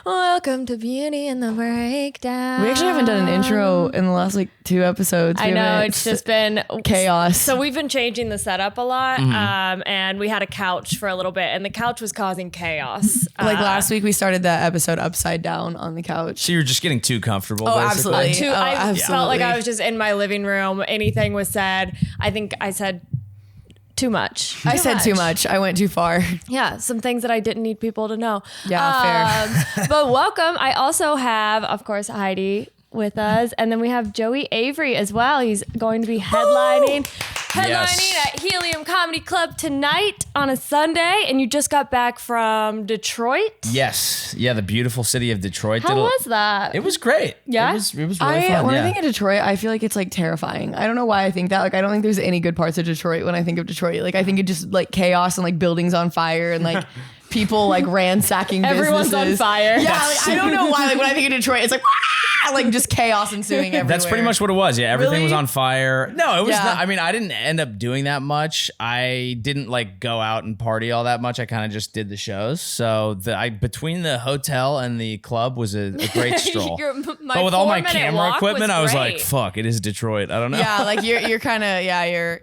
Welcome to Beauty and the Breakdown. We actually haven't done an intro in the last like 2 episodes. I know, it's just been chaos. So we've been changing the setup a lot, and we had a couch for a little bit, and the couch was causing chaos. Like last week, we started that episode upside down on the couch. So you're just getting too comfortable. Oh, basically. absolutely. I felt like I was just in my living room. Anything was said. I think I said too much. I said too much. I went too far. Yeah, some things that I didn't need people to know. Yeah, fair. But welcome. I also have, of course, Heidi with us. And then we have Joey Avery as well. He's going to be headlining at Helium Comedy Club tonight on a Sunday. And you just got back from Detroit. Yes. Yeah, the beautiful city of Detroit. How was that? It was great. Yeah? It was really fun. When I think of Detroit, I feel like it's like terrifying. I don't know why I think that. Like, I don't think there's any good parts of Detroit when I think of Detroit. Like, I think it just like chaos and like buildings on fire and like people like ransacking Everyone's businesses. on fire. Yeah, like, I don't know why. Like when I think of Detroit, it's like just chaos ensuing everywhere. That's pretty much what it was. Yeah, everything was on fire. No, it was Yeah. not. I mean, I didn't end up doing that much. I didn't like go out and party all that much. I kind of just did the shows. So between the hotel and the club was a great stroll. But with all my camera equipment, I was like, fuck, it is Detroit. I don't know. Yeah, like you're kind of you're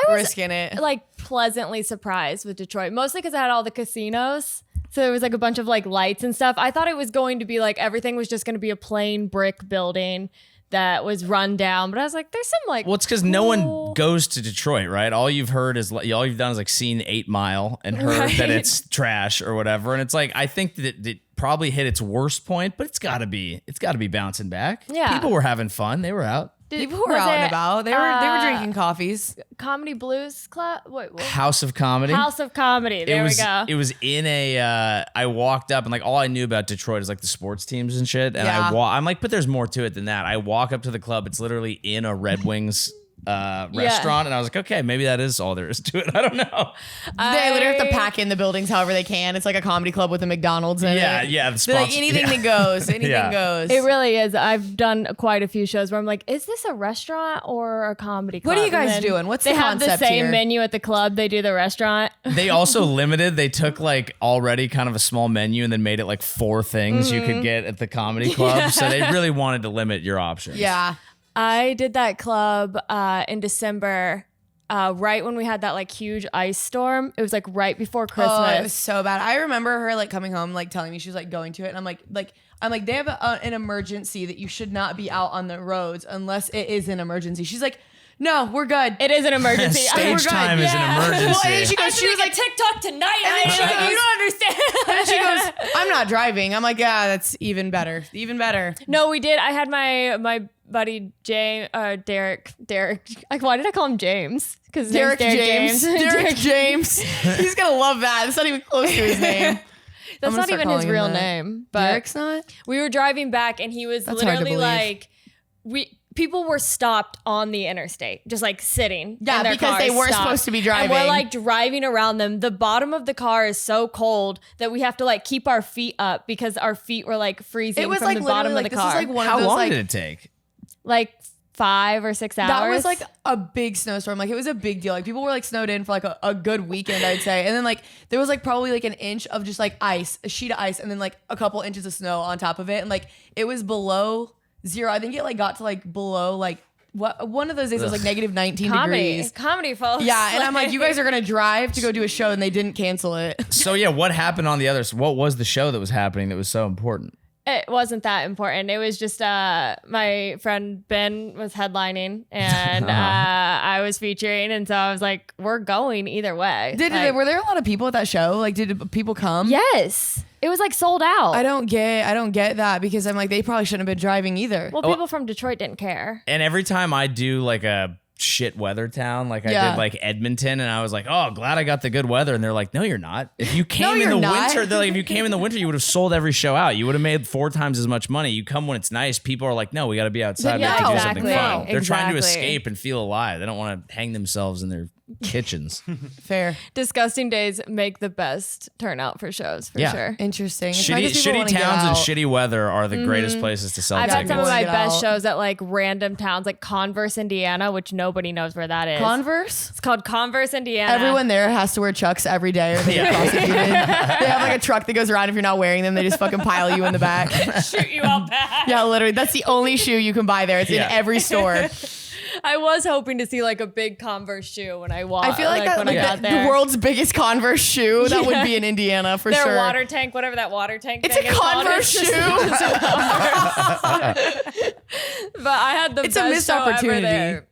risking it. Like pleasantly surprised with Detroit, mostly because I had all the casinos. So there was like a bunch of like lights and stuff. I thought it was going to be like everything was just going to be a plain brick building that was run down. But I was like, there's some like. Well, it's because no one goes to Detroit, right? All you've done is like seen 8 Mile and heard that it's trash or whatever. And it's like, I think that it probably hit its worst point, but it's got to be bouncing back. Yeah. People were having fun. They were out. People were out and about. They were drinking coffees. Comedy Blues Club? What? House of Comedy. House of Comedy. There we go. It was in a. I walked up and like all I knew about Detroit is like the sports teams and shit. And I'm like, but there's more to it than that. I walk up to the club. It's literally in a Red Wings restaurant, and I was like, okay, maybe that is all there is to it. I don't know. They literally have to pack in the buildings however they can. It's like a comedy club with a McDonald's in it. Yeah. They're like anything that goes. Anything goes. It really is. I've done quite a few shows where I'm like, is this a restaurant or a comedy club? What are you guys doing? What's the concept They have the same here? menu at the club. They do the restaurant. They also limited. They took like already kind of a small menu and then made it like 4 things you could get at the comedy club. Yeah. So they really wanted to limit your options. Yeah. I did that club in December, right when we had that like huge ice storm. It was like right before Christmas. Oh, it was so bad. I remember her like coming home, like telling me she was like going to it, and I'm like, they have an emergency that you should not be out on the roads unless it is an emergency. She's like, no, we're good. It is an emergency. Stage time is an emergency. Well, and she was like TikTok tonight. And then she goes, you don't understand. And she goes, I'm not driving. I'm like, yeah, that's even better. Even better. No, we did. I had my buddy James, Derek. Why did I call him James? Because Derek James. Derek James. He's gonna love that. It's not even close to his name. That's not even his real name. But Derek's not? We were driving back and he was literally like, people were stopped on the interstate, just like sitting. Yeah, in their because cars, they were stopped. supposed to be driving. And we're like driving around them. The bottom of the car is so cold that we have to like keep our feet up because our feet were like freezing it was from like the bottom of the this car. is like one How of those, long like, did it take? Like 5 or 6 hours. That was like a big snowstorm. Like it was a big deal. Like people were like snowed in for like a good weekend, I'd say. And then like there was like probably like an inch of just like ice, a sheet of ice, and then like a couple inches of snow on top of it. And like it was below 0. I think it like got to like below like one of those days it was like negative 19 degrees. Comedy, folks. Yeah, and I'm like, you guys are gonna drive to go do a show, and they didn't cancel it. So yeah, what happened on the others? What was the show that was happening that was so important? It wasn't that important. It was just my friend Ben was headlining and I was featuring, and so I was like, we're going either way. Were there a lot of people at that show? Like, did people come? Yes. It was like sold out. I don't get that because I'm like, they probably shouldn't have been driving either. Well, people from Detroit didn't care. And every time I do like a shit weather town, like I did like Edmonton, and I was like, oh, glad I got the good weather. And they're like, no, you're not. If you came in the winter, they're like, if you came in the winter, you would have sold every show out. You would have made 4 times as much money. You come when it's nice. People are like, no, we got to be outside. We have to do something fun. They're trying to escape and feel alive. They don't want to hang themselves in their kitchens. Fair. Disgusting days make the best turnout for shows, for sure. Interesting. Shitty towns and shitty weather are the greatest places to sell I've tickets. had some of my best shows at like random towns, like Converse, Indiana, which nobody knows where that is. Converse? It's called Converse, Indiana. Everyone there has to wear Chucks every day or they get prosecuted. They have like a truck that goes around. If you're not wearing them, they just fucking pile you in the back. Shoot you out back. Yeah, literally. That's the only shoe you can buy there. It's in every store. I was hoping to see like a big Converse shoe when I walked. I feel like that, when I got there. the world's biggest Converse shoe. That would be in Indiana for Their sure. water tank, whatever that water tank It's thing a is called, Converse it's shoe. But I had the It's a best missed show opportunity. ever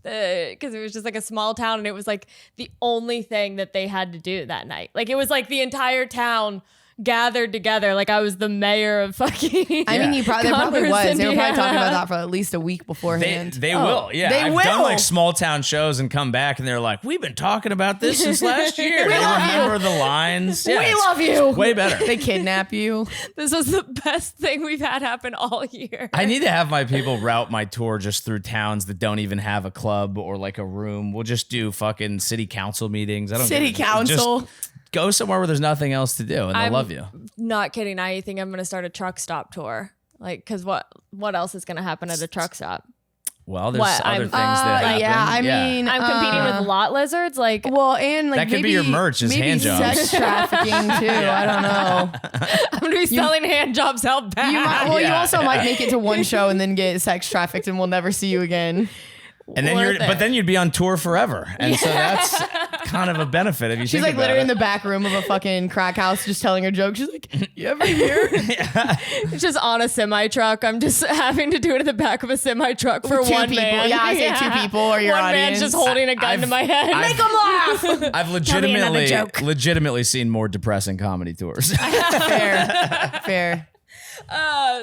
there. Because it was just like a small town and it was like the only thing that they had to do that night. Like it was like the entire town gathered together. Like I was the mayor of fucking. I mean, there probably Converse, was. They were probably Indiana. talking about that for at least a week beforehand. They will, yeah. They I've will. done like small town shows and come back and they're like, we've been talking about this since last year. We They love remember the lines. Yeah, we it's love you. way better. They kidnap you. This was the best thing we've had happen all year. I need to have my people route my tour just through towns that don't even have a club or like a room. We'll just do fucking city council meetings. I don't City give a- council. Just go somewhere where there's nothing else to do and they'll love you. Not kidding. I think I'm going to start a truck stop tour. Like, because what else is going to happen at a truck stop? Well, there's What? other I'm- things that happen. Yeah, I mean, I'm competing with lot lizards. Like, well, and like That could be maybe, your merch is maybe hand jobs. sex trafficking too. I don't know. I'm going to be selling hand jobs out back. You might, well, you Yeah. also might make it to one show and then get sex trafficked, and we'll never see you again. And then Worth but it. then you'd be on tour forever. And so that's kind of a benefit if you She's think like about literally it. in the back room of a fucking crack house, just telling her joke. She's like, "You ever hear?" It's just on a semi truck. I'm just having to do it in the back of a semi truck for Two one people. man. Yeah, I say two people or your one audience. man's just holding a gun to my head. I've- Make 'em laugh. I've legitimately seen more depressing comedy tours. Fair.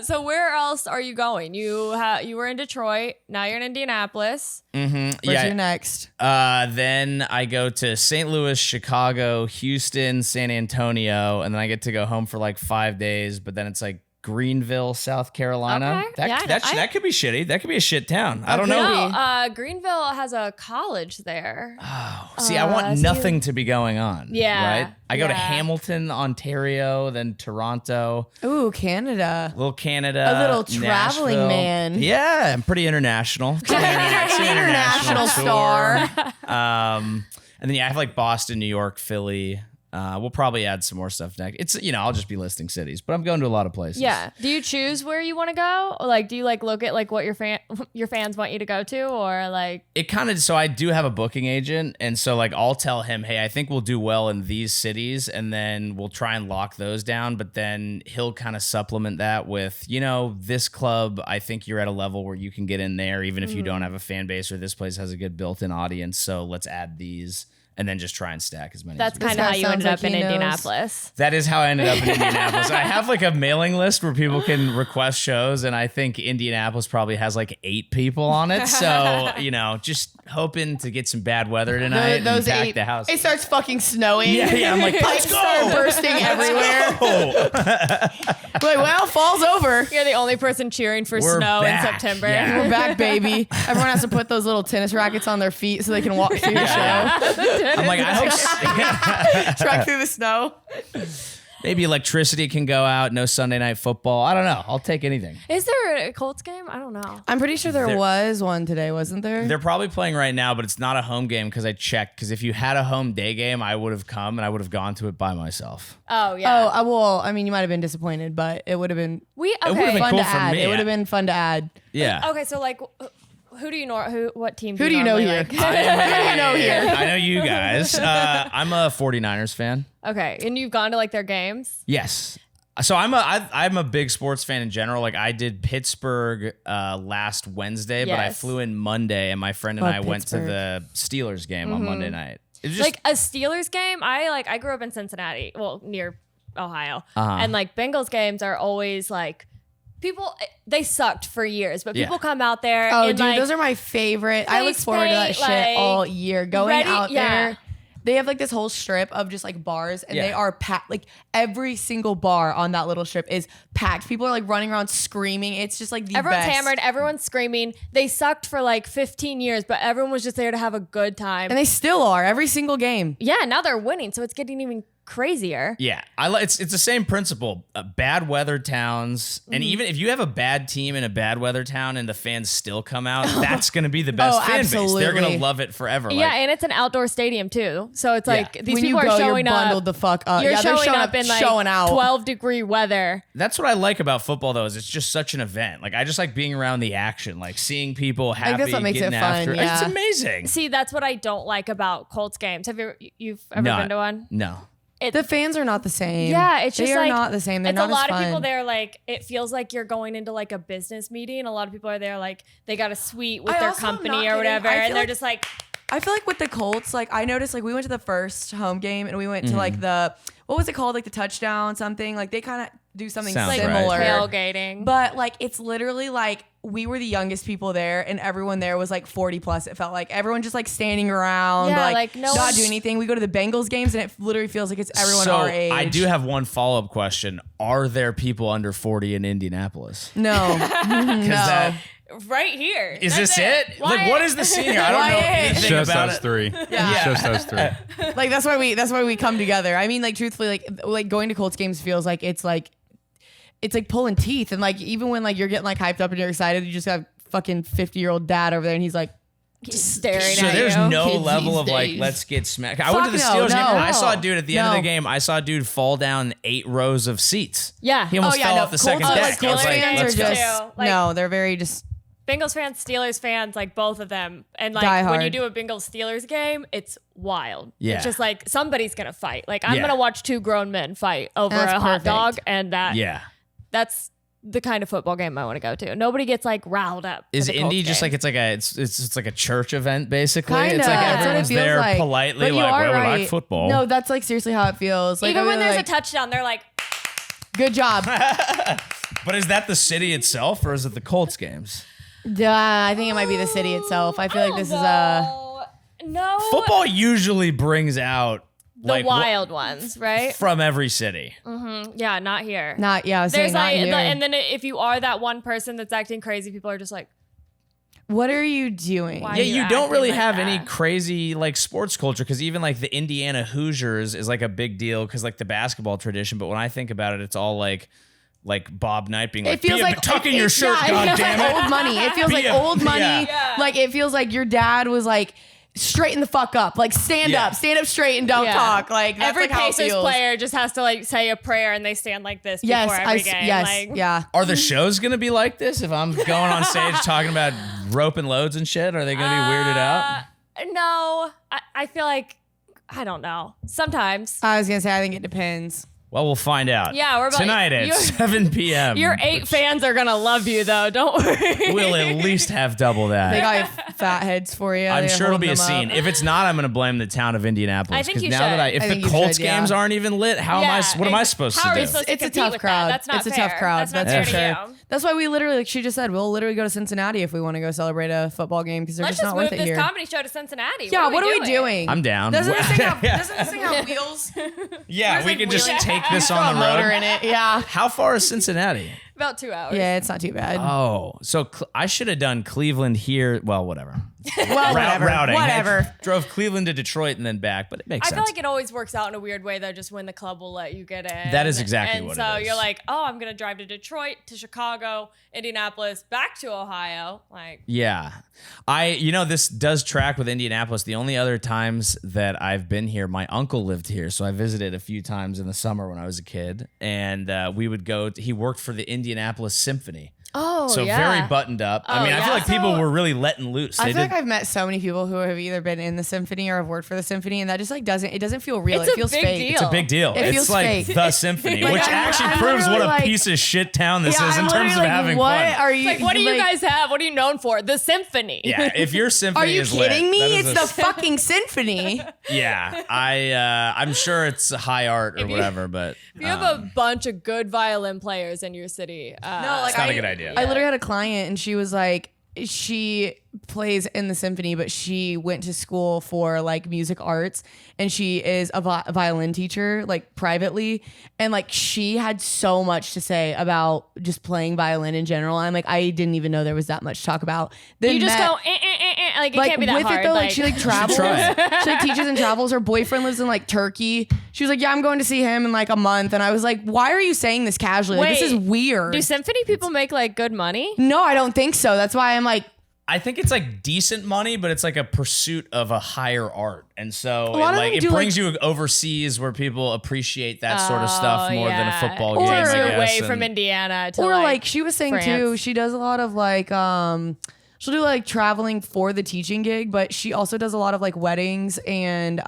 So where else are you going? You were in Detroit. Now you're in Indianapolis. Where's your next? Then I go to St. Louis, Chicago, Houston, San Antonio, and then I get to go home for like 5 days. But then it's like Greenville, South Carolina. Okay. That could be shitty. That could be a shit town. I don't know. No, Greenville has a college there. See, I want nothing to be going on. Yeah, Right? I go to yeah. Hamilton, Ontario, then Toronto, Ooh, Canada. little Canada. A little traveling Nashville. man. Yeah, I'm pretty international. It's an International tour. star. And then I have like Boston, New York, Philly. We'll probably add some more stuff next. It's I'll just be listing cities, but I'm going to a lot of places. Yeah. Do you choose where you want to go? Or like, do you like look at like what your fans want you to go to, or like? It kind of so I do have a booking agent, and so like I'll tell him, hey, I think we'll do well in these cities, and then we'll try and lock those down. But then he'll kind of supplement that with, this club, I think you're at a level where you can get in there, even if you don't have a fan base, or this place has a good built-in audience. So let's add these. And then just try and stack as many. That's as we kind can. of how you sounds ended like up in he knows. Indianapolis. That is how I ended up in Indianapolis. I have like a mailing list where people can request shows, and I think Indianapolis probably has like 8 people on it. So, just hoping to get some bad weather tonight and pack 8. the house. It starts fucking snowing. Yeah, I'm like, let's Pipes start go. bursting everywhere. Like, well, fall's over. You're the only person cheering for We're snow back. in September. Yeah. We're back, baby. Everyone has to put those little tennis rackets on their feet so they can walk through your show. I'm like, I hope Track through the snow. maybe electricity can go out. No Sunday night football. I don't know. I'll take anything. Is there a Colts game? I don't know. I'm pretty sure there There- was one today, wasn't there? They're probably playing right now, but it's not a home game because I checked. Because if you had a home day game, I would have come and I would have gone to it by myself. Oh yeah. I mean, you might have been disappointed, but it would have been We would've been fun cool to for add. me. It would have been fun to add. Yeah. Okay, so like, who do you know? What team? Who do you know normally here? like? Who do you know here? I know you guys. I'm a 49ers fan. Okay, and you've gone to like their games. Yes. So I'm a big sports fan in general. Like I did Pittsburgh last Wednesday, but I Yes. flew in Monday, and my friend and Love I went to Pittsburgh. the Steelers game on Monday night. It was just Like a Steelers game. I grew up in Cincinnati, well near Ohio, Uh-huh. and like Bengals games are always like people. They sucked for years, but Yeah. people come out there. Oh, and dude, like, those are my favorite. I look face forward to that paint, shit like, all year. Going ready- out yeah. there They have like this whole strip of just like bars, and Yeah. they are packed. Like every single bar on that little strip is packed. People are like running around screaming. It's just like the Everyone's best. hammered. Everyone's screaming. They sucked for like 15 years, but everyone was just there to have a good time. And they still are every single game. yeah, now they're winning, so it's getting even crazier. Yeah, it's the same principle. Bad weather towns, and even if you have a bad team in a bad weather town and the fans still come out, that's going to be the best fan base. They're going absolutely. to love it forever. Yeah, and it's an outdoor stadium too, so it's like these When people you go, are showing you're up. bundled the fuck up. You're Yeah, they're showing up in like showing out. 12-degree weather. That's what I like about football, though, is it's just such an event. Like I just like being around the action, like seeing people happy, that's what makes getting it fun, after. yeah. It's amazing. See, that's what I don't like about Colts games. You've ever been to one? No. The fans are not the same. Yeah, it's just they are like not the same. They're it's not a lot as of people fun. there. Like it feels like you're going into like a business meeting. A lot of people are there like they got a suite with I their also am company not or kidding. whatever, I feel and they're like- just like I feel like with the Colts, like I noticed, like we went to the first home game and we went to Mm-hmm. like what was it called, like the touchdown something. Like they kind of do something Sounds like right. similar. tailgating. But like it's literally like we were the youngest people there, and everyone there was like 40 plus. It felt like everyone just like standing around, Yeah, like like, no not one's- doing anything. We go to the Bengals games, and it literally feels like it's everyone So our age. I do have one follow-up question. Are there people under 40 in Indianapolis? no. Because right here. is That's this it? Like, Why- what is the scene here? I don't know Why- anything Just about us it. three. Yeah. It's just us three. Like that's why we come together. I mean, like truthfully, like going to Colts games feels like it's like pulling teeth, and like even when like you're getting like hyped up and you're excited, you just have fucking 50-year-old dad over there, and he's like, Just staring So at there's you. no Kids level these of like, days. let's get smacked. I went to the Fuck no, Steelers game. no. I saw a dude at the end of No. the game. I saw a dude fall down 8 rows of seats. Yeah. He almost oh yeah, fell no, off the Colts, second like, deck. I was Colts like, fans let's are go. just Too. Like- no, they're very just. Bengals fans, Steelers fans, like both of them. And like Die when you hard. do a Bengals Steelers game, it's wild. Yeah. It's just like somebody's gonna fight. Like I'm Yeah. gonna watch 2 grown men fight over That's a hot perfect. dog, and Yeah. that's the kind of football game I want to go to. Nobody gets like riled up. for Is the Colts Indy just game. like it's like a church event basically? Kinda. It's like That's what it everyone's feels there like. politely But you like, are well, we right. like football. No, that's like seriously how it feels. Like, even I when really, there's like, a touchdown, they're like, good job. But is that the city itself or is it the Colts games? Duh, I think it might be the city itself. I feel like this is no Football usually brings out the like wild ones, right? from every city. Yeah, not here. not. Yeah, I was There's saying not like, here. and then if you are that one person that's acting crazy, people are just like, What are you doing? Why? Yeah, you you don't acting really like have that? any crazy like sports culture because even like the Indiana Hoosiers is like a big deal because like the basketball tradition. But when I think about it, it's all like Bob Knight being like, It feels "Be a- like tuck in your shirt, yeah, it feels goddammit." like old money. It feels Be like a- old money. yeah. Like it feels like your dad was like, straighten the fuck up. Like stand up straight and don't Yeah. talk. Like that's every like how it Pacers feels. player just has to like say a prayer and they stand like this Yes, before every game. yes, like, yeah. Are the shows gonna be like this? If I'm going on stage talking about rope and loads and shit, are they gonna be weirded out? No, I feel like I don't know. Sometimes. I was gonna say I think it depends. Well, we'll find out. Yeah, we're about- tonight at you're- 7 p.m. Your 8 fans are gonna love you though. Don't worry. We'll at least have double They that. got fat heads for you. I'm They're sure it'll be a holding them scene. up. If it's not, I'm going to blame the town of Indianapolis. I think 'Cause you now should. that if I the think you Colts should, games yeah. aren't even lit, what am I supposed How to are do? you supposed to It's a compete tough with crowd. That? That's not It's a fair. tough crowd. That's not That's fair for to sure. you. That's why we literally, like she just said, we'll literally go to Cincinnati if we want to go celebrate a football game because they're Let's just just not move worth it this here. comedy show to Cincinnati. Yeah, what are we doing? I'm down. Doesn't this thing have, Yeah. doesn't this thing have wheels? Yeah, There's, we like, can just wheels. take this Throw a on the motor road. in it. Yeah. How far is Cincinnati? About 2 hours. Yeah, it's not too bad. Oh, so I should have done Cleveland here. Well, whatever. well, whatever. Routing. Whatever. I drove Cleveland to Detroit and then back, but it makes I sense. feel like it always works out in a weird way though, just when the club will let you get in. That is exactly and what so it is. you're like, oh, I'm gonna drive to Detroit, to Chicago, Indianapolis, back to Ohio. Like, Yeah. This does track with Indianapolis. The only other times that I've been here, my uncle lived here. So I visited a few times in the summer when I was a kid. And we would go, he worked for the Indianapolis Symphony. oh So yeah. very buttoned up. I Oh, mean, I yeah. feel like people So- were really letting loose. I They feel did. like I've met so many people who have either been in the symphony or have worked for the symphony, and that just like doesn't feel real. It's it a feels big fake. deal. It's a big deal. It It's feels like fake. the symphony, Like, which I'm- actually I'm proves what literally a like- piece of shit town this Yeah, is in I'm terms of literally having what fun. are you? Like, what do you like, guys have? What are you known for? The symphony. Yeah, if your symphony Are you is lit, kidding me? that is It's a- the fucking symphony. Yeah, I'm sure it's high art or If you- whatever, but If you have a bunch of good violin players in your city, No, like It's not a good idea. I literally had a client and she was like, plays in the symphony, but she went to school for like music arts, and she is a violin teacher, like privately. And like she had so much to say about just playing violin in general. I'm like, I didn't even know there was that much to talk about. Then you just go, like it can't be that with hard. It though, like she like travels. She like teaches and travels. Her boyfriend lives in like Turkey. She was like, yeah, I'm going to see him in like a month. And I was like, why are you saying this casually? Like, this is weird. Do symphony people make like good money? No, I don't think so. That's why I'm like, I think it's like decent money, but it's like a pursuit of a higher art. And so it brings you overseas where people appreciate that sort of stuff more than a football game. Takes I you guess. away from Indiana to like she was saying France. too, she does a lot of like, she'll do like traveling for the teaching gig, but she also does a lot of like weddings and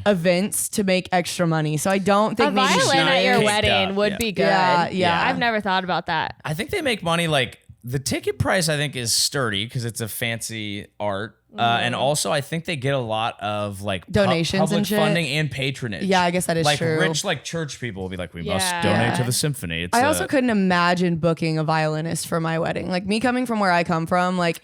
events to make extra money. So I don't think a violin at your wedding would be good. Yeah. I've never thought about that. I think they make money like the ticket price I think is sturdy because it's a fancy art. And also I think they get a lot of like donations public and shit. funding and patronage. Yeah, I guess that is like true. Rich like church people will be like, we must donate to the symphony. I also couldn't imagine booking a violinist for my wedding. Like me coming from where I come from, like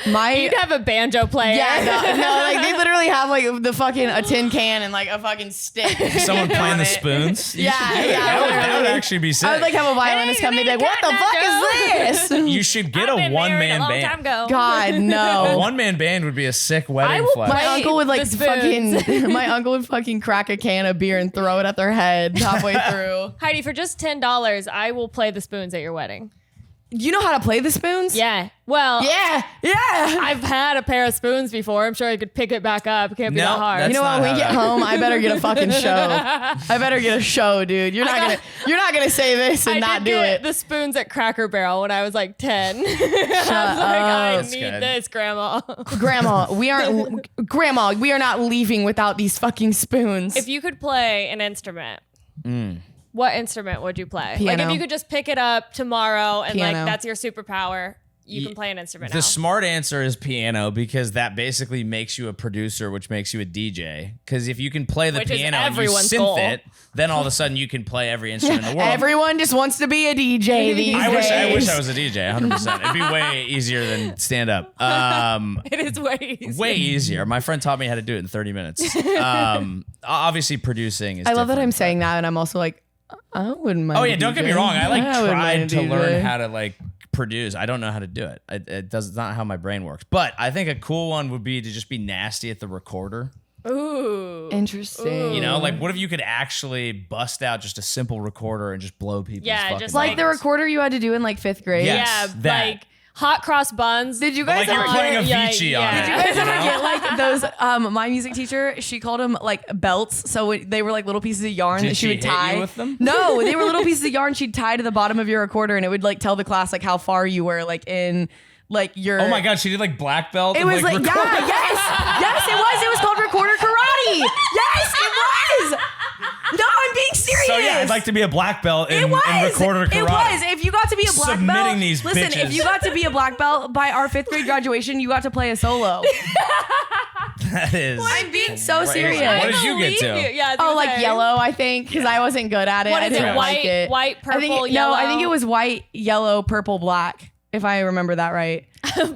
you'd have a banjo player. Yeah, no, like they literally have like the fucking a tin can and like a fucking stick. Someone playing the spoons. That would actually be sick. I would like have a violinist come and be like, what the fuck is this? You should get a one-man band. God, no. A one-man band would be a sick wedding flag. My uncle would like my uncle would fucking crack a can of beer and throw it at their head halfway through. Heidi, for just $10, I will play the spoons at your wedding. You know how to play the spoons? Yeah. Well, yeah. I've had a pair of spoons before. I'm sure I could pick it back up. It can't be that hard. You know what? When we get home, I better get a fucking show. I better get a show, dude. You're not gonna say this and not do it. The spoons at Cracker Barrel when I was like 10. I was like, I need this, Grandma. Grandma, we are not leaving without these fucking spoons. If you could play an instrument. What instrument would you play? Piano. Like if you could just pick it up tomorrow and Piano. like that's your superpower, you can play an instrument. The smart answer is piano because that basically makes you a producer, which makes you a DJ. Because if you can play the piano and you synth it, then all of a sudden you can play every instrument in the world. Everyone just wants to be a DJ these days. I wish I was a DJ, 100%. It'd be way easier than stand up. It is way easier. Way easier. My friend taught me how to do it in 30 minutes. Obviously, producing is I love that different, I'm saying that, and I'm also like, I wouldn't mind. Oh yeah, don't get me wrong. I tried to learn DJ. how to produce. I don't know how to do it. It's not how my brain works. But I think a cool one would be to just be nasty at the recorder. Ooh. Interesting. You know, like what if you could actually bust out just a simple recorder and just blow people's fucking just like the minds? recorder you had to do in like 5th grade? Yes, Yeah, that. like hot cross buns. Did you guys Like ever you're playing get, Avicii on it. Did you guys ever get like those? My music teacher, she called them like belts. So they were like little pieces of yarn Did that she she would hit tie. you with them? No, they were little pieces of yarn she'd tie to the bottom of your recorder, and it would like tell the class like how far you were like in like your. Oh my god, she did like black belt. It and, was like yes, it was. It was called recorder karate. Yes, it was. No, I'm being serious. So yeah, I'd like to be a black belt in recorder karate. It was. If you got to be a black Submitting belt, these listen. bitches. If you got to be a black belt by our 5th grade graduation, you got to play a solo. That is. I'm being so serious. What did you get to? Yeah, Oh, like yellow, I think, because I wasn't good at it. What I is didn't it? like it. White, purple, I think, yellow? No, I think it was white, yellow, purple, black. If I remember that right.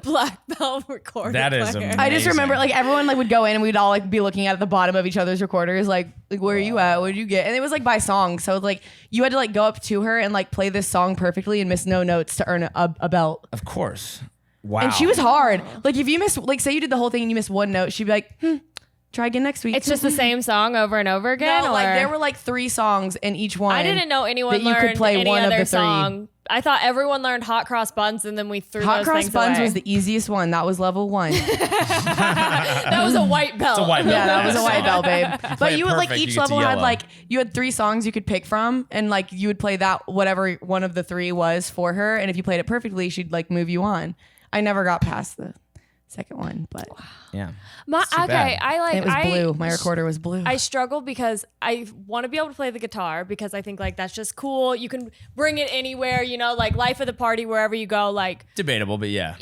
Black belt recorder. That is player. amazing. I just remember like everyone like would go in and we'd all like be looking at the bottom of each other's recorders like where are you at? What did you get? And it was like by song. So like you had to like go up to her and like play this song perfectly and miss no notes to earn a belt. Of course. Wow. And she was hard. Like if you miss like say you did the whole thing and you missed one note, she'd be like, try again next week. It's just the same song over and over again. No, like there were like 3 songs in each one. I didn't know anyone that you learned could play any one of other the 3. song. I thought everyone learned hot cross buns and then we threw Hot those cross things buns away. was the easiest one. That was level 1. That was a white belt. It's a white belt. Yeah, that was a white belt, babe. Play But it you would like perfect, you each get to level had yellow. like you had 3 songs you could pick from, and like you would play that whatever one of the 3 was for her, and if you played it perfectly, she'd like move you on. I never got past second one, but Yeah. it was blue. My recorder was blue. I struggle because I want to be able to play the guitar because I think like that's just cool. You can bring it anywhere, you know, like life of the party wherever you go. Like Debatable, but yeah.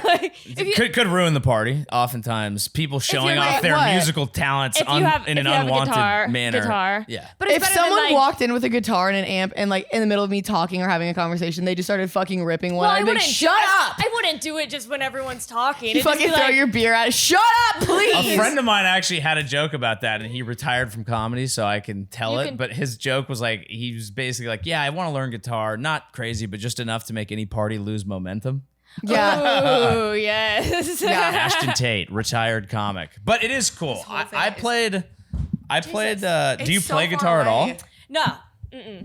like if Could ruin the party. Oftentimes, people showing off like, their what? musical talents if you have in if an you have unwanted manner. guitar. Yeah. But it's if better someone than, like, walked in with a guitar and an amp and like in the middle of me talking or having a conversation, they just started fucking ripping one. well, I'd be like, shut up! I wouldn't do it just when everyone's talking. You It'd just fucking be throw like, your beer at it. Shut up, please. A friend of mine actually had a joke about that, and he retired from comedy, so I can tell it. But his joke was like, he was basically like, yeah, I want to learn guitar, not crazy, but just enough to make any party lose momentum. Yeah. ooh, yes. Yeah. Ashton Tate, retired comic. But it is cool. I played. Do you so play far guitar at all? away. No.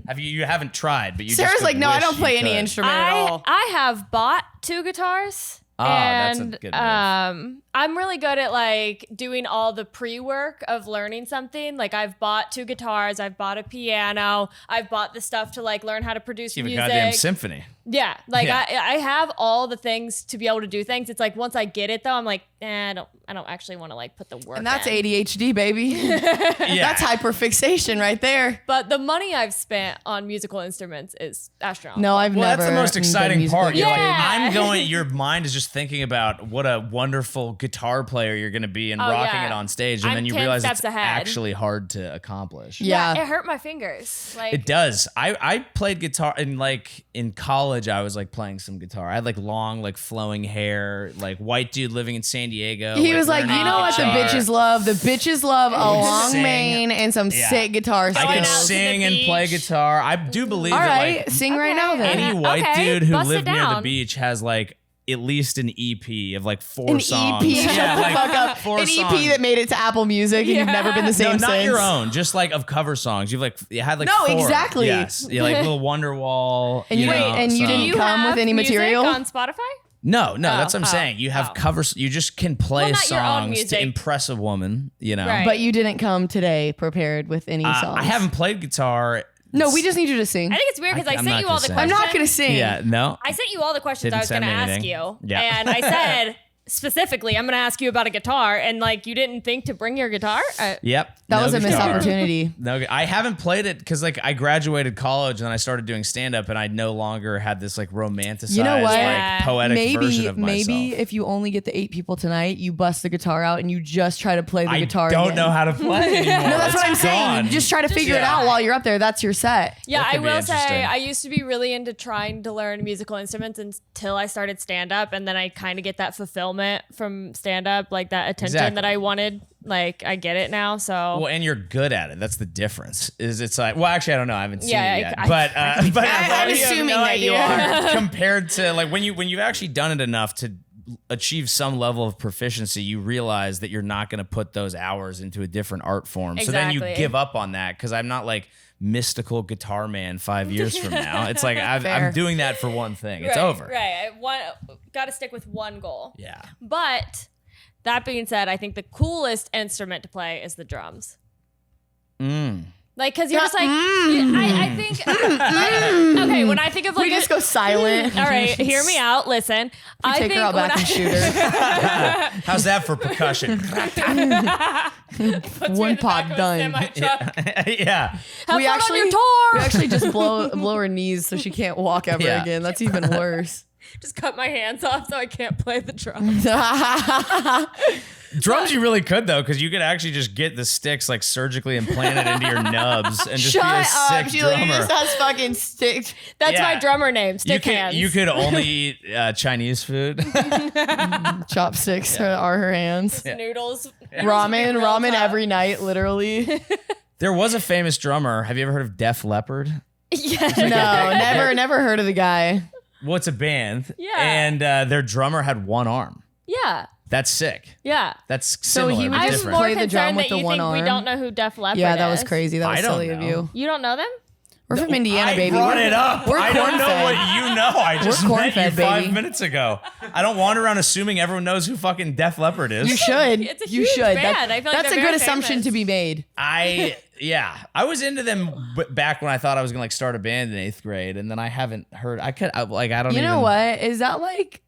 Have you? You haven't tried, but you. Sarah's just like, no, I wish don't play you any could. instrument at all. I have bought 2 guitars. That's a And good move. I'm really good at like doing all the pre-work of learning something. Like I've bought 2 guitars, I've bought a piano, I've bought the stuff to like learn how to produce You have a music. goddamn symphony. Yeah, like Yeah. I have all the things to be able to do things. It's like once I get it though, I'm like, I don't actually want to like put the work. And that's in. ADHD, baby. Yeah. That's hyperfixation right there. But the money I've spent on musical instruments is astronomical. No, I've Well, never. that's the most been exciting musical part. You're like, Yeah. your mind is just thinking about what a wonderful guitar player you're going to be and Oh, rocking yeah. it on stage. And I'm then you 10 realize steps it's ahead. actually hard to accomplish. Yeah. It hurt my fingers. Like It does. I played guitar in college. I was like playing some guitar. I had like long, like flowing hair, like white dude living in San Diego. He was like, learning you know what the guitar. bitches love? The bitches love a long Sing. mane and some Yeah. sick guitar I skills. can out to the sing and beach. play guitar. I do believe All that right, like sing right now then. any white Okay, dude who bust it lived near the down. beach has like at least an EP of like 4 An songs. EP, shut Yeah, the like fuck up. 4 An songs. EP that made it to Apple Music and you've never been the same No, not since. your own, just like of cover songs. You've like you had like No, 4. exactly. Yes, yeah, like little Wonderwall. And you- know, wait, and you songs. didn't Do you come have with any music material? on Spotify? No, that's what I'm saying. You have oh. covers. You just can play Well, not your own songs music. to impress a woman. You know. Right. But you didn't come today prepared with any songs. I haven't played guitar. No, we just need you to sing. I think it's weird because I I'm sent not you all gonna the sing. questions. I'm not going to sing. Yeah, no. I sent you all the questions Didn't I was going send to me ask anything. you. Yeah. And I said specifically, I'm going to ask you about a guitar. And like, you didn't think to bring your guitar? Yep. That no was a missed guitar. opportunity. No, I haven't played it because like I graduated college and I started doing stand up and I no longer had this like romanticized You know what? like poetic version of myself. Maybe if you only get the 8 people tonight, you bust the guitar out and you just try to play the I guitar. don't again. know how to play anymore. No, that's what I'm It's saying. gone. You just try to figure it yeah. out while you're up there. That's your set. Yeah, That I could be will say interesting. I used to be really into trying to learn musical instruments until I started stand up. And then I kind of get that fulfillment from stand up, like that attention Exactly. that I wanted. Like, I get it now. So, Well, and you're good at it. That's the difference. Is it's like, well, actually, I don't know. I haven't seen Yeah, it yet. I- but I'm you have assuming no that you idea. Compared to like when you've actually done it enough to achieve some level of proficiency, you realize that you're not going to put those hours into a different art form. So then you Exactly. give up on that because I'm not like mystical guitar man 5 years from now. It's like Fair. I'm doing that for one thing. It's right, over. Right. Got to stick with one goal. Yeah. But that being said, I think the coolest instrument to play is the drums. Like, because you're just like, I think, okay, when I think of like, We just go silent. all right, hear me out, listen. I Take think her out when back and shoot her. How's that for percussion? One pod done. Yeah. Have We fun actually- on your tour. We actually just blow her knees so she can't walk ever Yeah. again. That's even worse. Just cut my hands off so I can't play the drums. Drums you really could though, because you could actually just get the sticks like surgically implanted into your nubs and just Shut be a up. sick She literally drummer. just has fucking sticks. That's Yeah. my drummer name, You Stick Hands. you could only eat Chinese food. Chopsticks are her hands. Noodles. Ramen every night, literally. There was a famous drummer. Have you ever heard of Def Leppard? Yeah. No, never heard of the guy. Well, it's a band. Yeah. And their drummer had one arm. Yeah. That's sick. Yeah. That's So similar he but would I'm just different. more play the drum concerned with that the you one think we arm. don't know who Def Leppard Yeah, that was is. crazy. That was I don't silly of know. you. You don't know them? We're from Indiana, I baby. brought it up. We're I don't know corn-fed. what you know. I just We're met you corn-fed, 5 baby. minutes ago. I don't wander around assuming everyone knows who fucking Def Leppard is. You should. It's a you huge should. band. I feel like that's they're a good very assumption famous. to be made. I was into them back when I thought I was gonna like start a band in 8th grade, and then I haven't heard. I don't. You know even- what? Is that like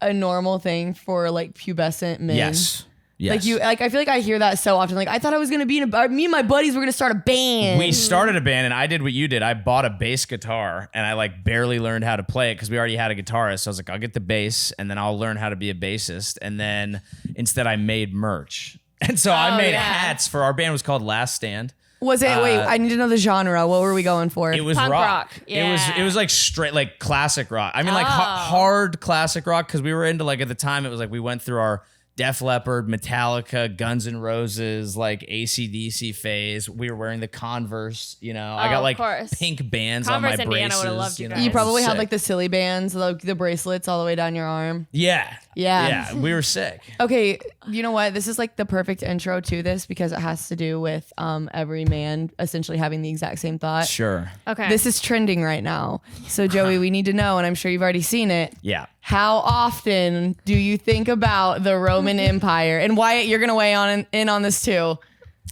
a normal thing for like pubescent men? Yes. Like I feel like I hear that so often. Like I thought I was gonna be me and my buddies were gonna start a band. We started a band, and I did what you did. I bought a bass guitar, and I like barely learned how to play it because we already had a guitarist. So I was like, I'll get the bass, and then I'll learn how to be a bassist. And then instead, I made merch, and so I made hats for our band. It was called Last Stand. Was it? Wait, I need to know the genre. What were we going for? It was punk rock. It was like straight like classic rock. I mean, like hard classic rock because we were into like at the time it was like we went through our Def Leppard, Metallica, Guns N' Roses, like AC/DC phase. We were wearing the Converse, I got like pink bands Converse, on my Indiana braces. would have loved you guys. You probably had like the silly bands, like the bracelets all the way down your arm. Yeah. Yeah. We were sick. Okay, you know what? This is like the perfect intro to this because it has to do with every man essentially having the exact same thought. Sure. Okay. This is trending right now. So Joey, we need to know, and I'm sure you've already seen it. Yeah. How often do you think about the Roman Empire? And Wyatt, you're gonna weigh in on this too.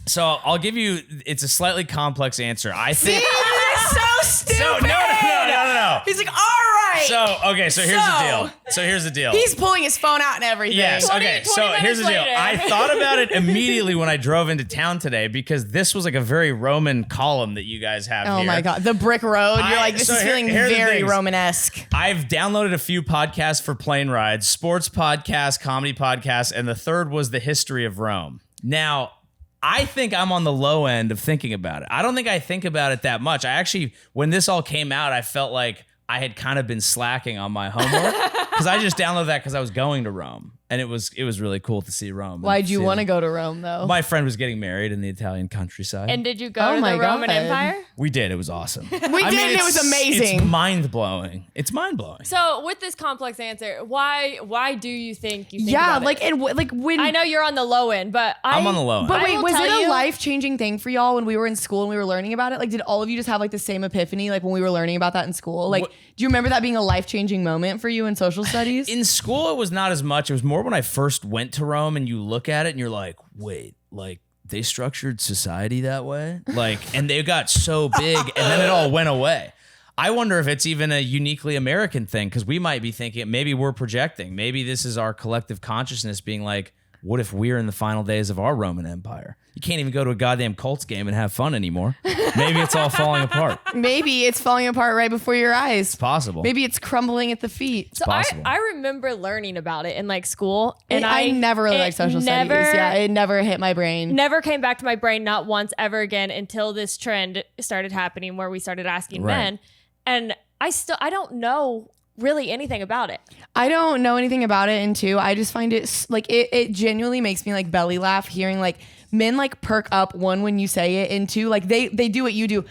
So I'll give you. It's a slightly complex answer. I think. So stupid. So no. He's like, all right. So here's the deal. He's pulling his phone out and everything. Yes. Okay. So here's the deal. later. I thought about it immediately when I drove into town today because this was like a very Roman column that you guys have here. Oh my God. The brick road. You're like, this is feeling very Romanesque. I've downloaded a few podcasts for plane rides, sports podcasts, comedy podcasts, and the third was the history of Rome. Now, I think I'm on the low end of thinking about it. I don't think I think about it that much. I actually, when this all came out, I felt like I had kind of been slacking on my homework because I just downloaded that because I was going to Rome, and it was really cool to see Rome. Why'd you want to go to Rome though? My friend was getting married in the Italian countryside. And did you go to the Roman Empire? We did. It was awesome. We did. And it was amazing. It's mind blowing. It's mind blowing. So with this complex answer, why do you think you think about it? and when I know you're on the low end, but I'm on the low end. But wait, was it a you- life-changing thing for y'all when we were in school and we were learning about it? Like, did all of you just have like the same epiphany like when we were learning about that in school? Like, do you remember that being a life-changing moment for you in social studies? In school, it was not as much. It was more when I first went to Rome and you look at it and you're like, wait, like they structured society that way? Like, and they got so big and then it all went away. I wonder if it's even a uniquely American thing because we might be thinking maybe we're projecting. Maybe this is our collective consciousness being like, what if we're in the final days of our Roman Empire? You can't even go to a goddamn Colts game and have fun anymore. Maybe it's all falling apart. Maybe it's falling apart right before your eyes. It's possible. Maybe it's crumbling at the feet. So I remember learning about it in like school, and I never really liked social studies. Yeah, it never hit my brain. Never came back to my brain, not once ever again, until this trend started happening where we started asking men, and I don't know really anything about it. I don't know anything about it, and two, I just find it like it genuinely makes me like belly laugh hearing like men like perk up, one, when you say it, and two, like they do what you do.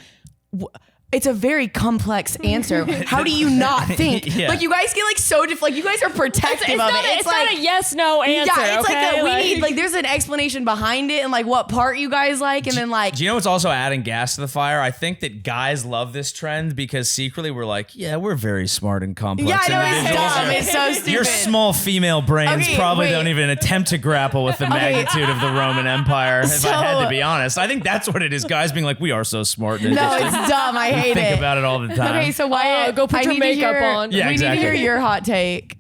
It's a very complex answer. How do you not think? Yeah. Like you guys get like so like you guys are protective of it. It's not a yes no answer. Yeah, it's okay? like we need like there's an explanation behind it and like what part you guys like, and then like. Do you know what's also adding gas to the fire? I think that guys love this trend because secretly we're like, yeah, we're very smart and complex. Yeah, I know it's individuals. dumb. It's so stupid. Your small female brains probably don't even attempt to grapple with the magnitude of the Roman Empire. If I had to be honest, I think that's what it is. Guys being like, we are so smart. And No, it's dumb. I hate think it. about it all the time. Okay, so Wyatt, go put your makeup on. Yeah, we need to hear your hot take.